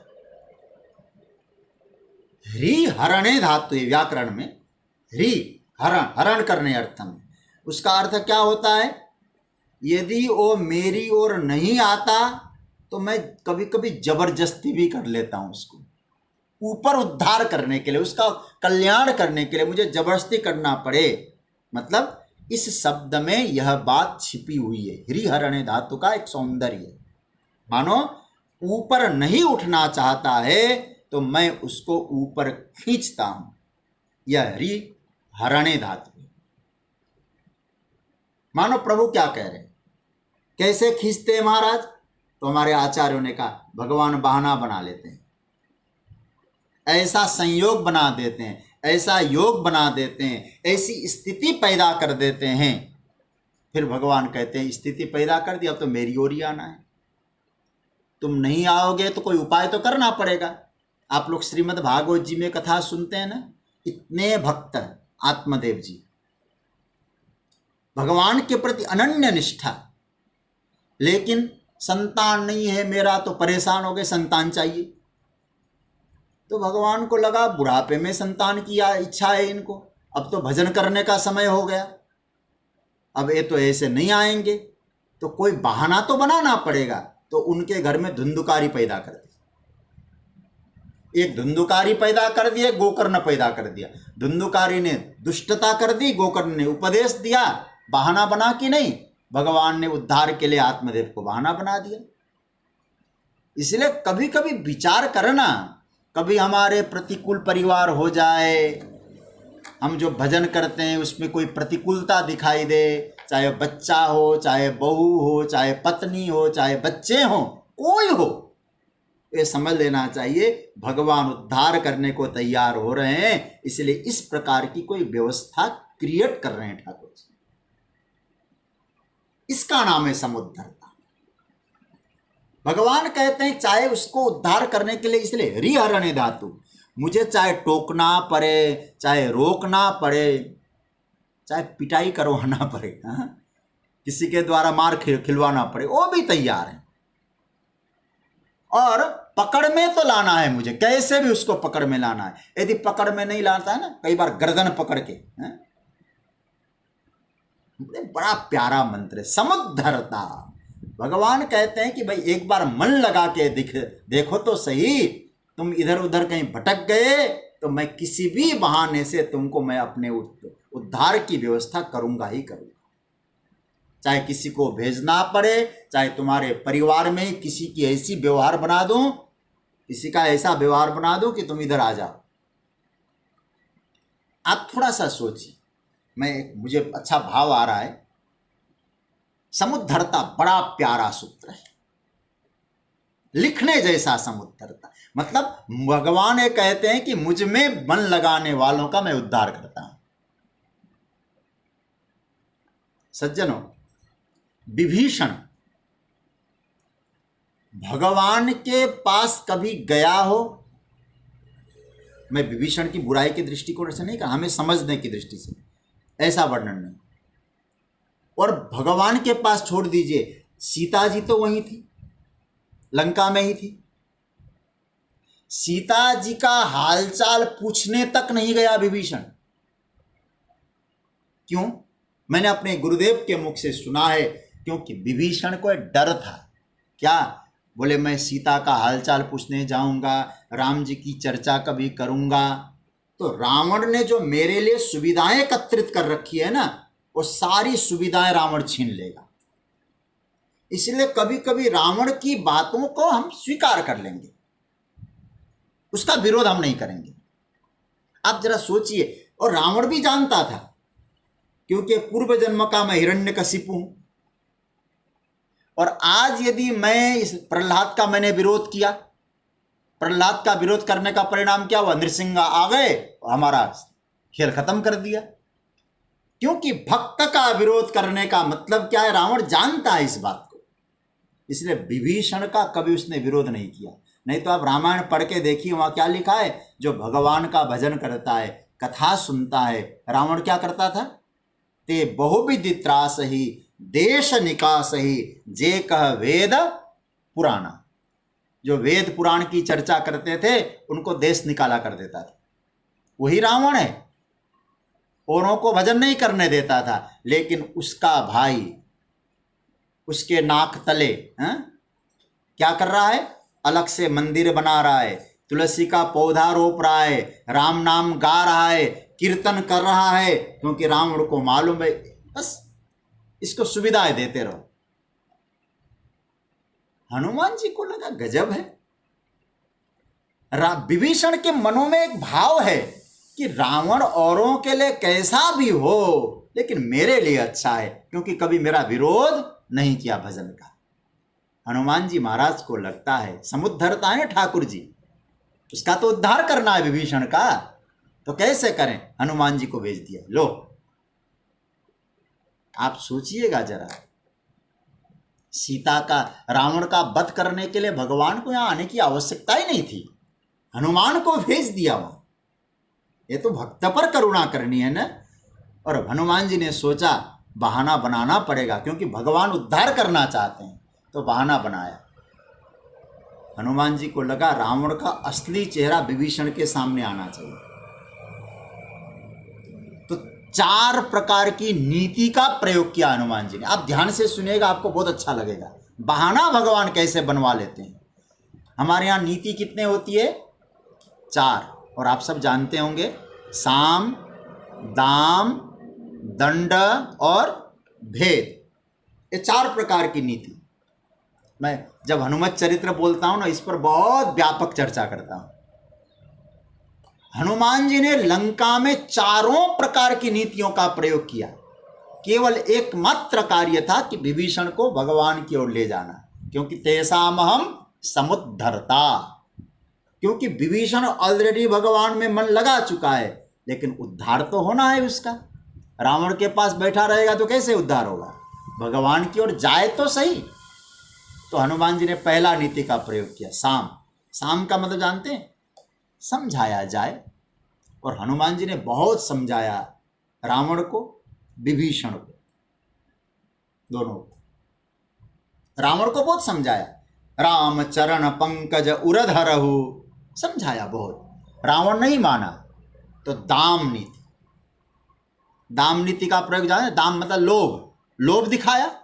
ह्री हरणे धातु है व्याकरण में, ह्री हरण, हरण करने अर्थ में। उसका अर्थ क्या होता है? यदि वो मेरी ओर नहीं आता तो मैं कभी कभी जबरदस्ती भी कर लेता हूं उसको, ऊपर उद्धार करने के लिए, उसका कल्याण करने के लिए मुझे जबरदस्ती करना पड़े। मतलब इस शब्द में यह बात छिपी हुई है। हरिहरणे धातु का एक सौंदर्य, मानो ऊपर नहीं उठना चाहता है तो मैं उसको ऊपर खींचता हूं। यह हरिहरणे धातु। मानो प्रभु क्या कह रहे हैं, कैसे खींचते हैं महाराज? तो हमारे आचार्यों ने कहा, भगवान बहाना बना लेते हैं, ऐसा संयोग बना देते हैं, ऐसा योग बना देते हैं, ऐसी स्थिति पैदा कर देते हैं। फिर भगवान कहते हैं स्थिति पैदा कर दी, अब तो मेरी ओर ही आना है। तुम नहीं आओगे तो कोई उपाय तो करना पड़ेगा। आप लोग श्रीमद् भागवत जी में कथा सुनते हैं ना, इतने भक्त आत्मदेव जी, भगवान के प्रति अनन्य निष्ठा, लेकिन संतान नहीं है मेरा तो परेशान हो गए, संतान चाहिए। तो भगवान को लगा बुढ़ापे में संतान की इच्छा है इनको, अब तो भजन करने का समय हो गया, अब ये तो ऐसे नहीं आएंगे, तो कोई बहाना तो बनाना पड़ेगा। तो उनके घर में धुंधुकारी पैदा कर दी, एक धुंधुकारी पैदा कर दिए, गोकर्ण पैदा कर दिया। धुंधुकारी ने दुष्टता कर दी, गोकर्ण ने उपदेश दिया, बहाना बना कि नहीं, भगवान ने उद्धार के लिए आत्मदेव को बहाना बना दिया। इसलिए कभी कभी विचार करना, कभी हमारे प्रतिकूल परिवार हो जाए, हम जो भजन करते हैं उसमें कोई प्रतिकूलता दिखाई दे, चाहे बच्चा हो, चाहे बहू हो, चाहे पत्नी हो, चाहे बच्चे हो, कोई हो, ये समझ लेना चाहिए भगवान उद्धार करने को तैयार हो रहे हैं, इसलिए इस प्रकार की कोई व्यवस्था क्रिएट कर रहे हैं ठाकुर जी। इसका नाम है समुद्धरता। भगवान कहते हैं चाहे उसको उद्धार करने के लिए, इसलिए हरिहरणे धातु, मुझे चाहे टोकना पड़े, चाहे रोकना पड़े, चाहे पिटाई करवाना पड़े, किसी के द्वारा मार खिलवाना पड़े, वो भी तैयार है। और पकड़ में तो लाना है मुझे, कैसे भी उसको पकड़ में लाना है। यदि पकड़ में नहीं लाता है ना, कई बार गर्दन पकड़ के, बड़ा प्यारा मंत्र है समुद्धरता। भगवान कहते हैं कि भाई एक बार मन लगा के देखो तो सही, तुम इधर उधर कहीं भटक गए तो मैं किसी भी बहाने से तुमको मैं अपने उद्धार की व्यवस्था करूंगा ही करूंगा। चाहे किसी को भेजना पड़े, चाहे तुम्हारे परिवार में किसी की ऐसी व्यवहार बना दूं, किसी का ऐसा व्यवहार बना दूं कि तुम इधर आ जाओ। आप थोड़ा सा सोचिए, मुझे अच्छा भाव आ रहा है। समुद्धरता बड़ा प्यारा सूत्र है, लिखने जैसा समुद्धरता। मतलब भगवान ये कहते हैं कि मुझ में मन लगाने वालों का मैं उद्धार करता हूं। सज्जनों, विभीषण भगवान के पास कभी गया हो, मैं विभीषण की बुराई की दृष्टिकोण से नहीं कहा, हमें समझने की दृष्टि से ऐसा वर्णन नहीं। और भगवान के पास छोड़ दीजिए, सीता जी तो वहीं थी, लंका में ही थी। सीता जी का हालचाल पूछने तक नहीं गया विभीषण। क्यों? मैंने अपने गुरुदेव के मुख से सुना है, क्योंकि विभीषण को एक डर था। क्या? बोले मैं सीता का हालचाल पूछने जाऊंगा, राम जी की चर्चा कभी करूंगा, तो रावण ने जो मेरे लिए सुविधाएं एकत्रित कर रखी है ना, वो सारी सुविधाएं रावण छीन लेगा। इसलिए कभी कभी रावण की बातों को हम स्वीकार कर लेंगे, उसका विरोध हम नहीं करेंगे। आप जरा सोचिए, और रावण भी जानता था, क्योंकि पूर्व जन्म का मैं हिरण्यकशिपु हूं। और आज यदि मैं इस प्रहलाद का मैंने विरोध किया, प्रहलाद का विरोध करने का परिणाम क्या हुआ? नृसिंह आ गए, हमारा खेल खत्म कर दिया। क्योंकि भक्त का विरोध करने का मतलब क्या है, रावण जानता है इस बात को। इसलिए विभीषण का कभी उसने विरोध नहीं किया। नहीं तो आप रामायण पढ़ के देखिए, वहां क्या लिखा है, जो भगवान का भजन करता है, कथा सुनता है, रावण क्या करता था? ते बहुविधि त्रास ही देश निकास ही जे कह वेद पुराना। जो वेद पुराण की चर्चा करते थे उनको देश निकाला कर देता था, वही रावण है। औरों को भजन नहीं करने देता था, लेकिन उसका भाई उसके नाक तले क्या कर रहा है? अलग से मंदिर बना रहा है, तुलसी का पौधा रोप रहा है, राम नाम गा रहा है, कीर्तन कर रहा है, क्योंकि रावण को मालूम है बस इसको सुविधाएं देते रहो। हनुमान जी को लगा गजब है, विभीषण के मनों में एक भाव है कि रावण औरों के लिए कैसा भी हो, लेकिन मेरे लिए अच्छा है, क्योंकि कभी मेरा विरोध नहीं किया भजन का। हनुमान जी महाराज को लगता है समुद्धरता है ठाकुर जी, उसका तो उद्धार करना है विभीषण का, तो कैसे करें? हनुमान जी को भेज दिया। लो आप सोचिएगा जरा, सीता का, रावण का वध करने के लिए भगवान को यहाँ आने की आवश्यकता ही नहीं थी, हनुमान को भेज दिया वहाँ। ये तो भक्त पर करुणा करनी है ना। और हनुमान जी ने सोचा बहाना बनाना पड़ेगा, क्योंकि भगवान उद्धार करना चाहते हैं, तो बहाना बनाया। हनुमान जी को लगा रावण का असली चेहरा विभीषण के सामने आना चाहिए, तो 4 प्रकार की नीति का प्रयोग किया हनुमान जी ने। आप ध्यान से सुनिएगा, आपको बहुत अच्छा लगेगा बहाना भगवान कैसे बनवा लेते हैं। हमारे यहाँ नीति कितने होती है? 4, और आप सब जानते होंगे, साम, दाम, दंड और भेद, ये 4 प्रकार की नीति। मैं जब हनुमत चरित्र बोलता हूं ना, इस पर बहुत व्यापक चर्चा करता हूं। हनुमान जी ने लंका में 4 प्रकार की नीतियों का प्रयोग किया। केवल एकमात्र कार्य था कि विभीषण को भगवान की ओर ले जाना, क्योंकि तेषामहम समुद्धरता, क्योंकि विभीषण ऑलरेडी भगवान में मन लगा चुका है, लेकिन उद्धार तो होना है उसका। रावण के पास बैठा रहेगा तो कैसे उद्धार होगा? भगवान की ओर जाए तो सही। तो हनुमान जी ने पहला नीति का प्रयोग किया, साम। साम का मतलब जानते हैं? समझाया जाए। और हनुमान जी ने बहुत समझाया, रावण को, विभीषण को, दोनों को। रावण को बहुत समझाया, राम चरण पंकज उरधरहु, समझाया बहुत। रावण नहीं माना, तो दाम नीति। दाम नीति का प्रयोग जाने? दाम मतलब लोभ, लोभ दिखाया।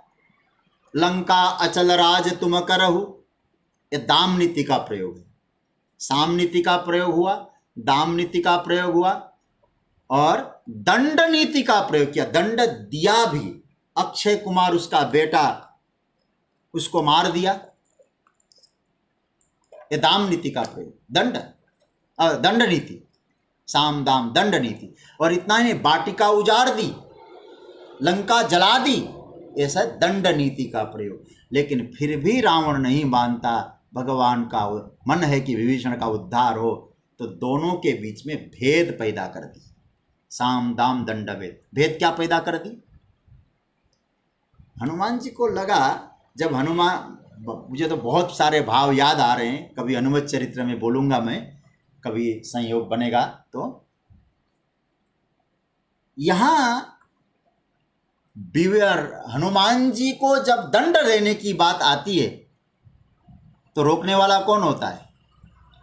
लंका अचल राज तुम करहु, ये दाम नीति का प्रयोग है। साम नीति का प्रयोग हुआ, दाम नीति का प्रयोग हुआ, और दंड नीति का प्रयोग किया। दंड दिया भी, अक्षय कुमार उसका बेटा, उसको मार दिया, ये दाम नीति का प्रयोग। दंड नीति, साम दाम दंड नीति। और इतना ही नहीं, वाटिका उजाड़ दी, लंका जला दी, ऐसा दंड नीति का प्रयोग। लेकिन फिर भी रावण नहीं मानता, भगवान का मन है कि विभीषण का उद्धार हो, तो दोनों के बीच में भेद पैदा कर दी। साम दाम दंड भेद। भेद क्या पैदा कर दी? हनुमान जी को लगा, जब हनुमान, मुझे तो बहुत सारे भाव याद आ रहे हैं, कभी हनुमत चरित्र में बोलूंगा मैं, कभी संयोग बनेगा तो। यहां हनुमान जी को जब दंड देने की बात आती है, तो रोकने वाला कौन होता है?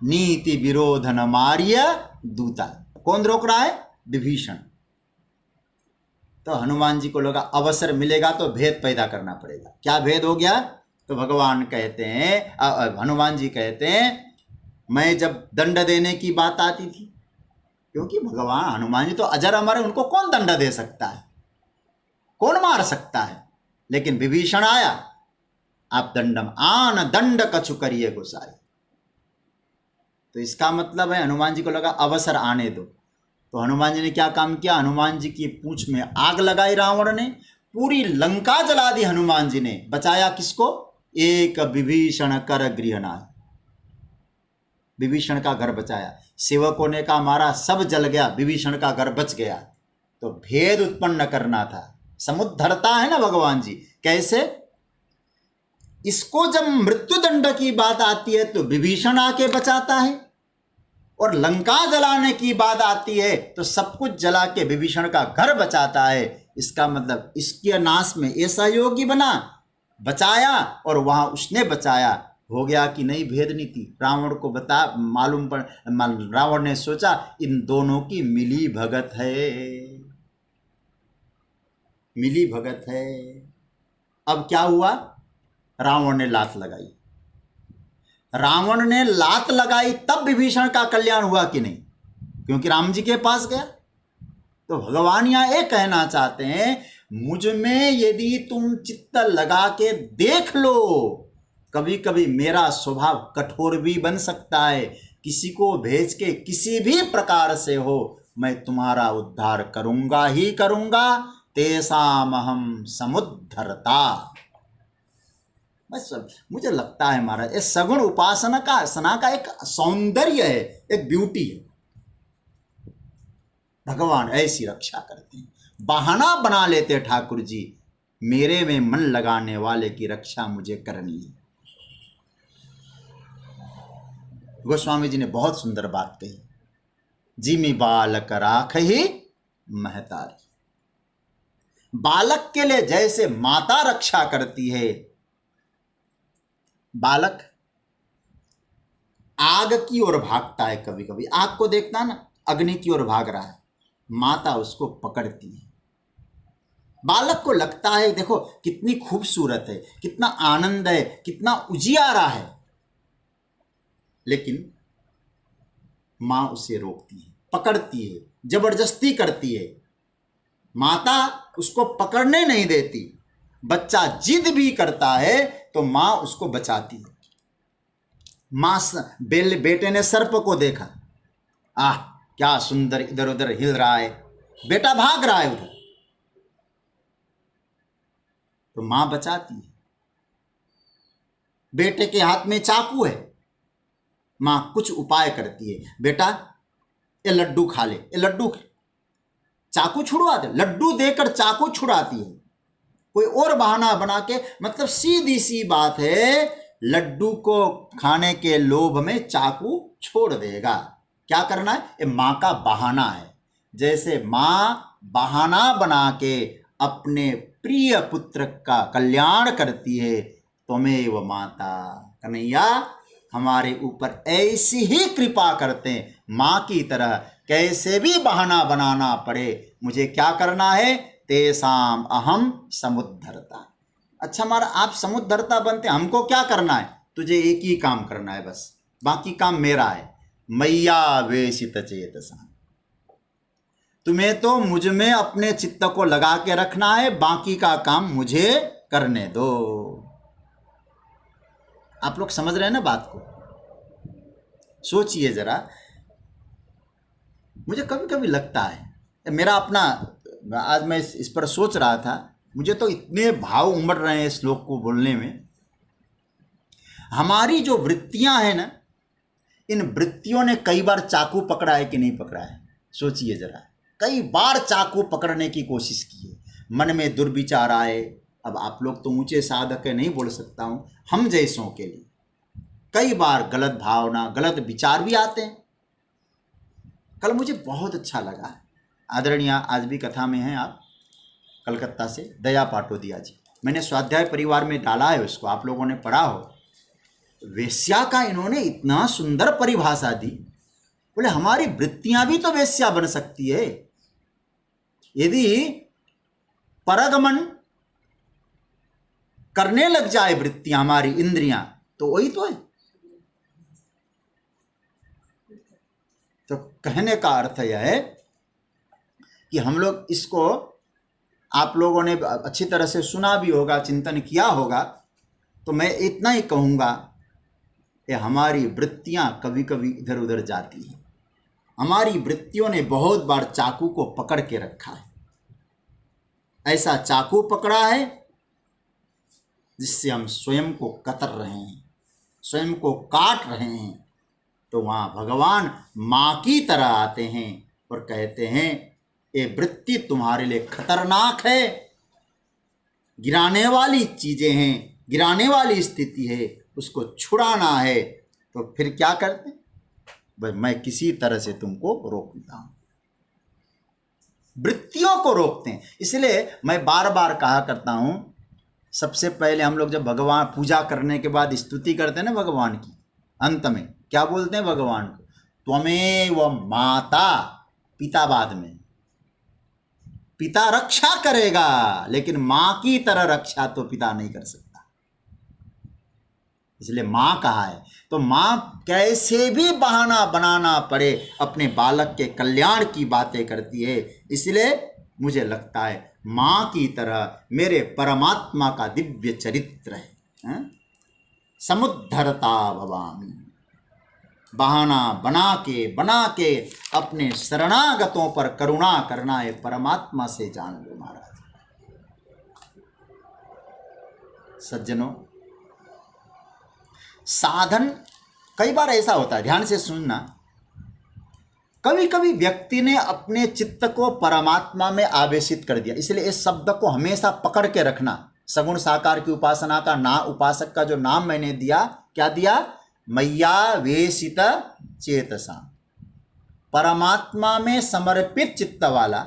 नीति विरोधन मार्य दूता। कौन रोक रहा है? विभीषण। तो हनुमान जी को लगा अवसर मिलेगा तो भेद पैदा करना पड़ेगा। क्या भेद हो गया? तो भगवान कहते हैं, हनुमान जी कहते हैं, मैं जब दंड देने की बात आती थी, क्योंकि भगवान हनुमान जी तो अजर अमर है, उनको कौन दंड दे सकता है, कौन मार सकता है? लेकिन विभीषण आया, आप दंडम आन दंड कछु करिए गोसाई। तो इसका मतलब है हनुमान जी को लगा अवसर आने दो। तो हनुमान जी ने क्या काम किया? हनुमान जी की पूंछ में आग लगाई रावण ने, पूरी लंका जला दी हनुमान जी ने। बचाया किसको? एक विभीषण कर गृहनाय, विभीषण का घर बचाया। सेवकों ने कहा मारा, सब जल गया, विभीषण का घर बच गया। तो भेद उत्पन्न करना था, समुद्धरता है ना भगवान जी। कैसे? इसको जब मृत्युदंड की बात आती है तो विभीषण आके बचाता है, और लंका जलाने की बात आती है तो सब कुछ जला के विभीषण का घर बचाता है। इसका मतलब इसके नाश में ऐसा योगी बना, बचाया, और वहां उसने बचाया। हो गया कि नहीं भेद नीति? रावण को बता मालूम पड़, रावण ने सोचा इन दोनों की मिली भगत है, मिली भगत है। अब क्या हुआ? रावण ने लात लगाई। रावण ने लात लगाई तब विभीषण का कल्याण हुआ कि नहीं? क्योंकि राम जी के पास गया। तो भगवान यहां एक कहना चाहते हैं, मुझ में यदि तुम चित्त लगा के देख लो, कभी कभी मेरा स्वभाव कठोर भी बन सकता है। किसी को भेज के किसी भी प्रकार से हो, मैं तुम्हारा उद्धार करूंगा ही करूंगा। तेषामहम समुद्धरता। बस मुझे लगता है महाराज, ये सगुण उपासना का सना का एक सौंदर्य है, एक ब्यूटी है। भगवान ऐसी रक्षा करते हैं, बहाना बना लेते ठाकुर जी। मेरे में मन लगाने वाले की रक्षा मुझे करनी है। गोस्वामी जी ने बहुत सुंदर बात कही, जिमि बालक राख ही महतारी। बालक के लिए जैसे माता रक्षा करती है, बालक आग की ओर भागता है, कभी कभी आग को देखता ना, अग्नि की ओर भाग रहा है, माता उसको पकड़ती है। बालक को लगता है देखो कितनी खूबसूरत है, कितना आनंद है, कितना उजियारा है, लेकिन मां उसे रोकती है, पकड़ती है, जबरदस्ती करती है। माता उसको पकड़ने नहीं देती। बच्चा जिद भी करता है तो मां उसको बचाती है। मां बेटे ने सर्प को देखा, आह क्या सुंदर इधर उधर हिल रहा है, बेटा भाग रहा है उधर, तो मां बचाती है। बेटे के हाथ में चाकू है, मां कुछ उपाय करती है, बेटा ये लड्डू खा ले, ये लड्डू, चाकू छुड़वा दे, लड्डू देकर चाकू छुड़ाती है, कोई और बहाना बना के। मतलब सीधी सी बात है, लड्डू को खाने के लोभ में चाकू छोड़ देगा। क्या करना है, ये मां का बहाना है। जैसे मां बहाना बना के अपने प्रिय पुत्र का कल्याण करती है, त्वमेव माता, कन्हैया हमारे ऊपर ऐसी ही कृपा करते हैं, मां की तरह कैसे भी बहाना बनाना पड़े, मुझे क्या करना है, तेसाम अहम समुद्धरता। अच्छा हमारा आप समुद्धरता बनते, हमको क्या करना है, तुझे एक ही काम करना है बस, बाकी काम मेरा है। मैया वेशित चेतसा, तुम्हें तो मुझ में अपने चित्त को लगा के रखना है, बाकी का काम मुझे करने दो। आप लोग समझ रहे हैं ना बात को? सोचिए जरा। मुझे कभी कभी लगता है, मेरा अपना, आज मैं इस पर सोच रहा था, मुझे तो इतने भाव उमड़ रहे हैं श्लोक को बोलने में। हमारी जो वृत्तियां हैं ना, इन वृत्तियों ने कई बार चाकू पकड़ा है कि नहीं पकड़ा है? सोचिए जरा। कई बार चाकू पकड़ने की कोशिश की है, मन में दुर्विचार आए। अब आप लोग तो ऊंचे साधक है, नहीं बोल सकता हूं, हम जैसों के लिए कई बार गलत भावना, गलत विचार भी आते हैं। कल मुझे बहुत अच्छा लगा, आदरणीय आज भी कथा में हैं आप, कलकत्ता से दया पाटोदिया जी, मैंने स्वाध्याय परिवार में डाला है उसको, आप लोगों ने पढ़ा हो। वेश्या का इन्होंने इतना सुंदर परिभाषा दी। बोले हमारी वृत्तियां भी तो वेश्या बन सकती है, यदि परगमन करने लग जाए वृत्तियां, हमारी इंद्रियां, तो वही तो है। तो कहने का अर्थ यह है कि हम लोग इसको, आप लोगों ने अच्छी तरह से सुना भी होगा, चिंतन किया होगा, तो मैं इतना ही कहूँगा कि हमारी वृत्तियां कभी कभी इधर उधर जाती हैं। हमारी वृत्तियों ने बहुत बार चाकू को पकड़ के रखा है। ऐसा चाकू पकड़ा है जिससे हम स्वयं को कतर रहे हैं, स्वयं को काट रहे हैं। तो वहाँ भगवान माँ की तरह आते हैं और कहते हैं ये वृत्ति तुम्हारे लिए खतरनाक है, गिराने वाली चीज़ें हैं, गिराने वाली स्थिति है, उसको छुड़ाना है। तो फिर क्या करते हैं, भाई मैं किसी तरह से तुमको रोकता हूँ, वृत्तियों को रोकते हैं। इसलिए मैं बार बार कहा करता हूँ, सबसे पहले हम लोग जब भगवान पूजा करने के बाद स्तुति करते हैं ना भगवान की, अंत में क्या बोलते हैं भगवान को, त्वमेव माता, पिता बाद में, पिता रक्षा करेगा लेकिन मां की तरह रक्षा तो पिता नहीं कर सकता, इसलिए मां कहा है। तो मां कैसे भी बहाना बनाना पड़े अपने बालक के कल्याण की बातें करती है। इसलिए मुझे लगता है मां की तरह मेरे परमात्मा का दिव्य चरित्र है, समुद्धरता भवामी, बहाना बना के अपने शरणागतों पर करुणा करना है, परमात्मा से जान लो महाराज। सज्जनों, साधन कई बार ऐसा होता है, ध्यान से सुनना, कभी कभी व्यक्ति ने अपने चित्त को परमात्मा में आवेशित कर दिया, इसलिए इस शब्द को हमेशा पकड़ के रखना। सगुण साकार की उपासना का उपासक का जो नाम मैंने दिया, क्या दिया? मय्यावेशित चेतसा, परमात्मा में समर्पित चित्त वाला।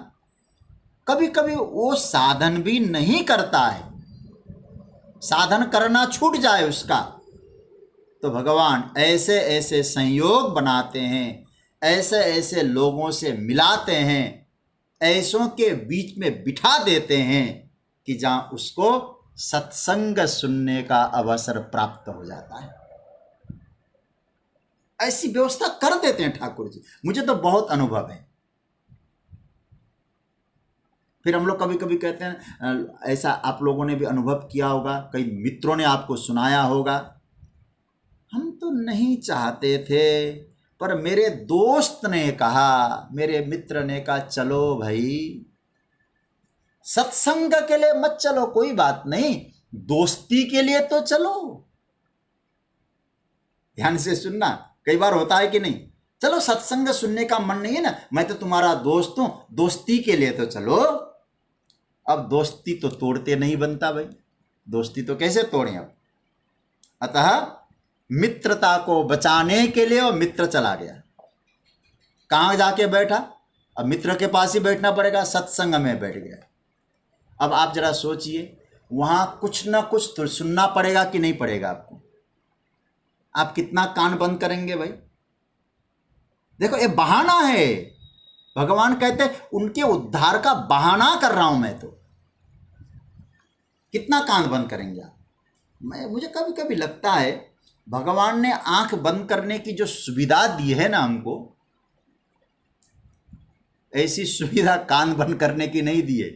कभी कभी वो साधन भी नहीं करता है, साधन करना छूट जाए उसका, तो भगवान ऐसे ऐसे संयोग बनाते हैं, ऐसे ऐसे लोगों से मिलाते हैं, ऐसों के बीच में बिठा देते हैं कि जहां उसको सत्संग सुनने का अवसर प्राप्त हो जाता है। ऐसी व्यवस्था कर देते हैं ठाकुर जी, मुझे तो बहुत अनुभव है। फिर हम लोग कभी कभी कहते हैं, ऐसा आप लोगों ने भी अनुभव किया होगा, कई मित्रों ने आपको सुनाया होगा, हम तो नहीं चाहते थे पर मेरे दोस्त ने कहा, मेरे मित्र ने कहा, चलो भाई सत्संग के लिए मत चलो, कोई बात नहीं, दोस्ती के लिए तो चलो। ध्यान से सुनना, कई बार होता है कि नहीं, चलो सत्संग सुनने का मन नहीं है ना, मैं तो तुम्हारा दोस्त हूं, दोस्ती के लिए तो चलो। अब दोस्ती तो तोड़ते नहीं बनता भाई, दोस्ती तो कैसे तोड़ें अब। अतः मित्रता को बचाने के लिए वो मित्र चला गया, कहां जाके बैठा? अब मित्र के पास ही बैठना पड़ेगा, सत्संग में बैठ गया। अब आप जरा सोचिए, वहां कुछ ना कुछ तो सुनना पड़ेगा कि नहीं पड़ेगा आपको? आप कितना कान बंद करेंगे भाई? देखो ये बहाना है, भगवान कहते उनके उद्धार का बहाना कर रहा हूं मैं, तो कितना कान बंद करेंगे आप? मुझे कभी कभी लगता है भगवान ने आंख बंद करने की जो सुविधा दी है ना हमको, ऐसी सुविधा कान बंद करने की नहीं दी है।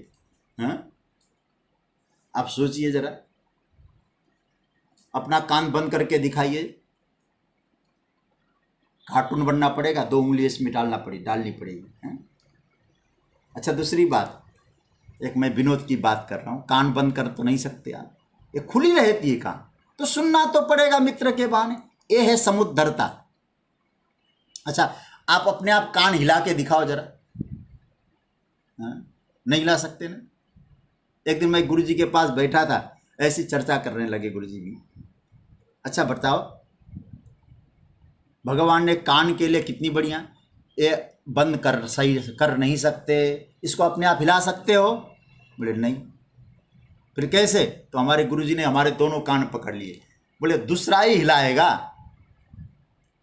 हाँ? आप सोचिए जरा, अपना कान बंद करके दिखाइए, कार्टून बनना पड़ेगा, 2 उंगली इसमें डालनी पड़ेगी। हाँ? अच्छा, दूसरी बात, एक मैं विनोद की बात कर रहा हूं, कान बंद कर तो नहीं सकते आप, ये खुली रहती है कान, तो सुनना तो पड़ेगा मित्र के बहाने। ये है समुद्धरता। अच्छा, आप अपने आप कान हिला के दिखाओ जरा। हाँ? नहीं हिला सकते ना। एक दिन मैं गुरुजी के पास बैठा था, ऐसी चर्चा करने लगे गुरुजी भी, अच्छा बताओ भगवान ने कान के लिए कितनी बढ़िया, ये बंद कर सही कर नहीं सकते, इसको अपने आप हिला सकते हो? बोले नहीं। फिर कैसे? तो हमारे गुरुजी ने हमारे दोनों कान पकड़ लिए, बोले दूसरा ही हिलाएगा,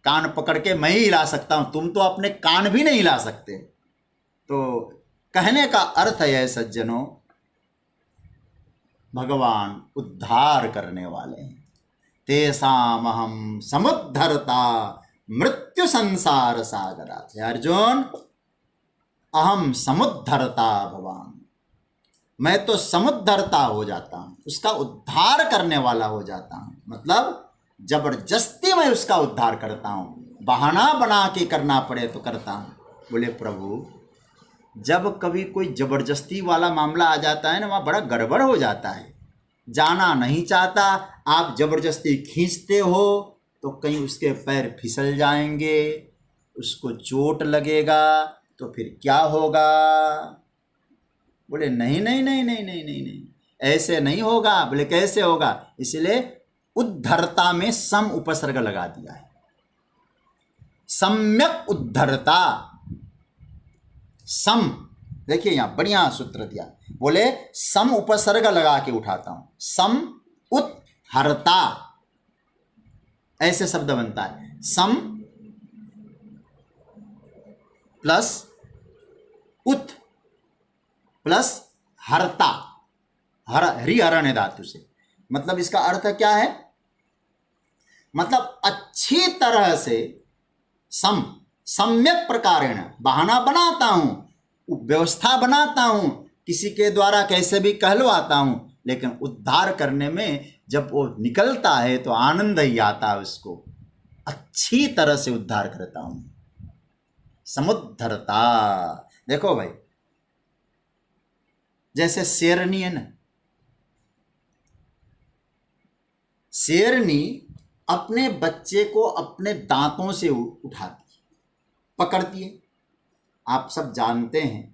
कान पकड़ के मैं ही हिला सकता हूं, तुम तो अपने कान भी नहीं हिला सकते। तो कहने का अर्थ है सज्जनों, भगवान उद्धार करने वाले हैं। तेसाम अहम समुद्धरता मृत्यु संसार सागरा। अर्जुन, अहम समुद्धरता भगवान, मैं तो समुद्धरता हो जाता हूं, उसका उद्धार करने वाला हो जाता हूं, मतलब जबरदस्ती मैं उसका उद्धार करता हूं, बहाना बना के करना पड़े तो करता हूं। बोले प्रभु, जब कभी कोई जबरदस्ती वाला मामला आ जाता है ना, वहाँ बड़ा गड़बड़ हो जाता है, जाना नहीं चाहता, आप जबरदस्ती खींचते हो तो कहीं उसके पैर फिसल जाएंगे, उसको चोट लगेगा, तो फिर क्या होगा? बोले नहीं नहीं नहीं नहीं नहीं नहीं नहीं, ऐसे नहीं होगा। बोले कैसे होगा? इसलिए उद्धरता में सम उपसर्ग लगा दिया है, सम्यक उद्धरता। सम, देखिए यहां बढ़िया सूत्र दिया, बोले सम उपसर्ग लगा के उठाता हूं, सम उत्हरता, ऐसे शब्द बनता है, सम प्लस उत प्लस हरता, हरिहरण धातु से। मतलब इसका अर्थ क्या है? मतलब अच्छी तरह से, सम्यक प्रकारेण, बहाना बनाता हूं, व्यवस्था बनाता हूं, किसी के द्वारा कैसे भी कहलवाता हूं, लेकिन उद्धार करने में जब वो निकलता है तो आनंद ही आता है, उसको अच्छी तरह से उद्धार करता हूं। समुद्धरता। देखो भाई, जैसे शेरनी है ना, शेरनी अपने बच्चे को अपने दांतों से उठाती है, पकड़ती है, आप सब जानते हैं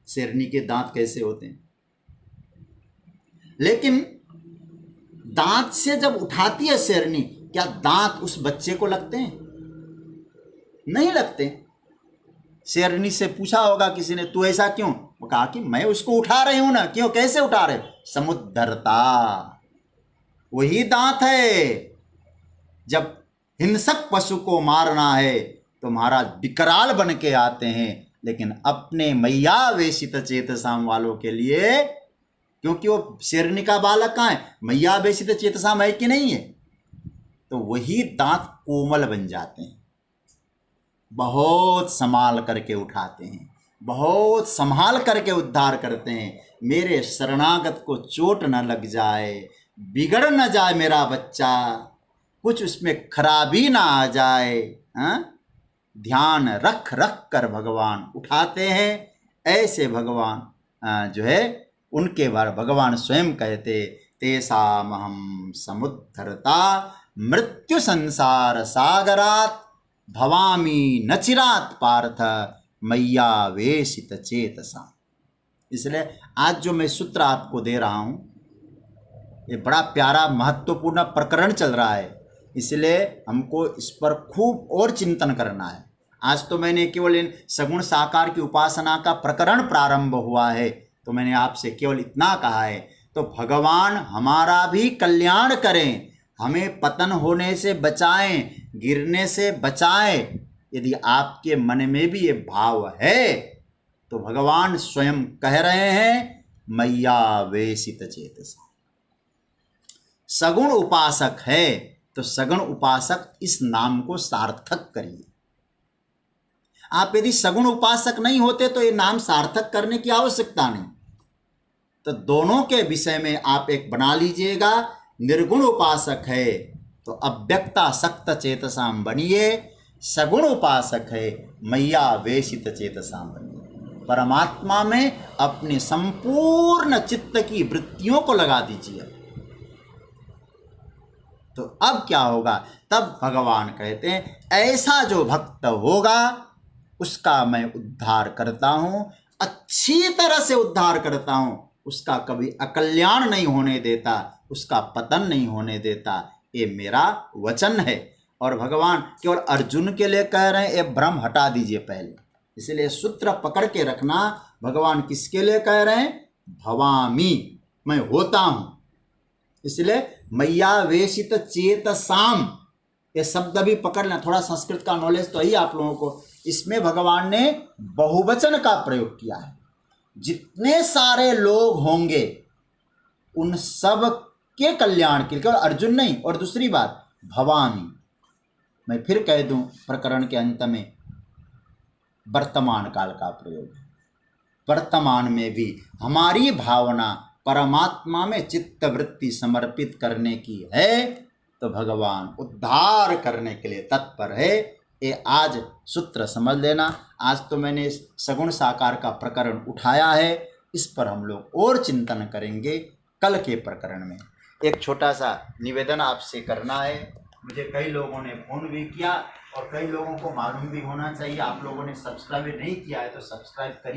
शेरनी के दांत कैसे होते हैं, लेकिन दांत से जब उठाती है शेरनी, क्या दांत उस बच्चे को लगते हैं? नहीं लगते। शेरनी से पूछा होगा किसी ने, तू ऐसा क्यों? वो कहा कि मैं उसको उठा रही हूं ना। क्यों? कैसे उठा रहे? समुद्धरता, वही दांत है। जब हिंसक पशु को मारना है तो महाराज विकराल बन के आते हैं, लेकिन अपने मैया वेशित चेतसाम वालों के लिए, क्योंकि वो शेरनी का बालक कहाँ है? मैया वेशित चेतसाम है कि नहीं है, तो वही दांत कोमल बन जाते हैं। बहुत संभाल करके उठाते हैं, बहुत संभाल करके उद्धार करते हैं। मेरे शरणागत को चोट न लग जाए, बिगड़ न जाए मेरा बच्चा, कुछ उसमें खराबी ना आ जाए। ध्यान रख रख कर भगवान उठाते हैं। ऐसे भगवान जो है उनके बारे भगवान स्वयं कहते, तेषामहं समुद्धरता मृत्यु संसार सागरात भवामी न चिरात पार्थ मैया वेशित चेतसा। इसलिए आज जो मैं सूत्र आपको दे रहा हूँ, ये बड़ा प्यारा महत्वपूर्ण प्रकरण चल रहा है, इसलिए हमको इस पर खूब और चिंतन करना है। आज तो मैंने केवल इन सगुण साकार की उपासना का प्रकरण प्रारंभ हुआ है, तो मैंने आपसे केवल इतना कहा है, तो भगवान हमारा भी कल्याण करें, हमें पतन होने से बचाएं, गिरने से बचाएं। यदि आपके मन में भी ये भाव है तो भगवान स्वयं कह रहे हैं, मैया वेशित चेतसा। सगुण उपासक है तो सगुण उपासक इस नाम को सार्थक करिए। आप यदि सगुण उपासक नहीं होते तो ये नाम सार्थक करने की आवश्यकता नहीं। तो दोनों के विषय में आप एक बना लीजिएगा, निर्गुण उपासक है तो अव्यक्ता सक्त चेतसाम बनिए, सगुण उपासक है मैया वेशित चेतसाम बनिए। परमात्मा में अपने संपूर्ण चित्त की वृत्तियों को लगा दीजिए। तो अब क्या होगा? तब भगवान कहते हैं, ऐसा जो भक्त होगा उसका मैं उद्धार करता हूं, अच्छी तरह से उद्धार करता हूं, उसका कभी अकल्याण नहीं होने देता, उसका पतन नहीं होने देता। ये मेरा वचन है। और भगवान केवल अर्जुन के लिए कह रहे हैं, ये भ्रम हटा दीजिए पहले। इसलिए सूत्र पकड़ के रखना, भगवान किसके लिए कह रहे हैं? भवामी, मैं होता हूं। इसलिए मैया वेशित चेतसाम, ये शब्द भी पकड़ लें। थोड़ा संस्कृत का नॉलेज तो ही आप लोगों को। इसमें भगवान ने बहुवचन का प्रयोग किया है। जितने सारे लोग होंगे उन सब के कल्याण के लिए, केवल अर्जुन नहीं। और दूसरी बात, भवामी, मैं फिर कह दूं प्रकरण के अंत में, वर्तमान काल का प्रयोग है। वर्तमान में भी हमारी भावना परमात्मा में चित्त वृत्ति समर्पित करने की है तो भगवान उद्धार करने के लिए तत्पर है। ये आज सूत्र समझ लेना। आज तो मैंने इस सगुण साकार का प्रकरण उठाया है, इस पर हम लोग और चिंतन करेंगे कल के प्रकरण में। एक छोटा सा निवेदन आपसे करना है। मुझे कई लोगों ने फ़ोन भी किया और कई लोगों को मालूम भी होना चाहिए, आप लोगों ने सब्सक्राइब नहीं किया है तो सब्सक्राइब करिए।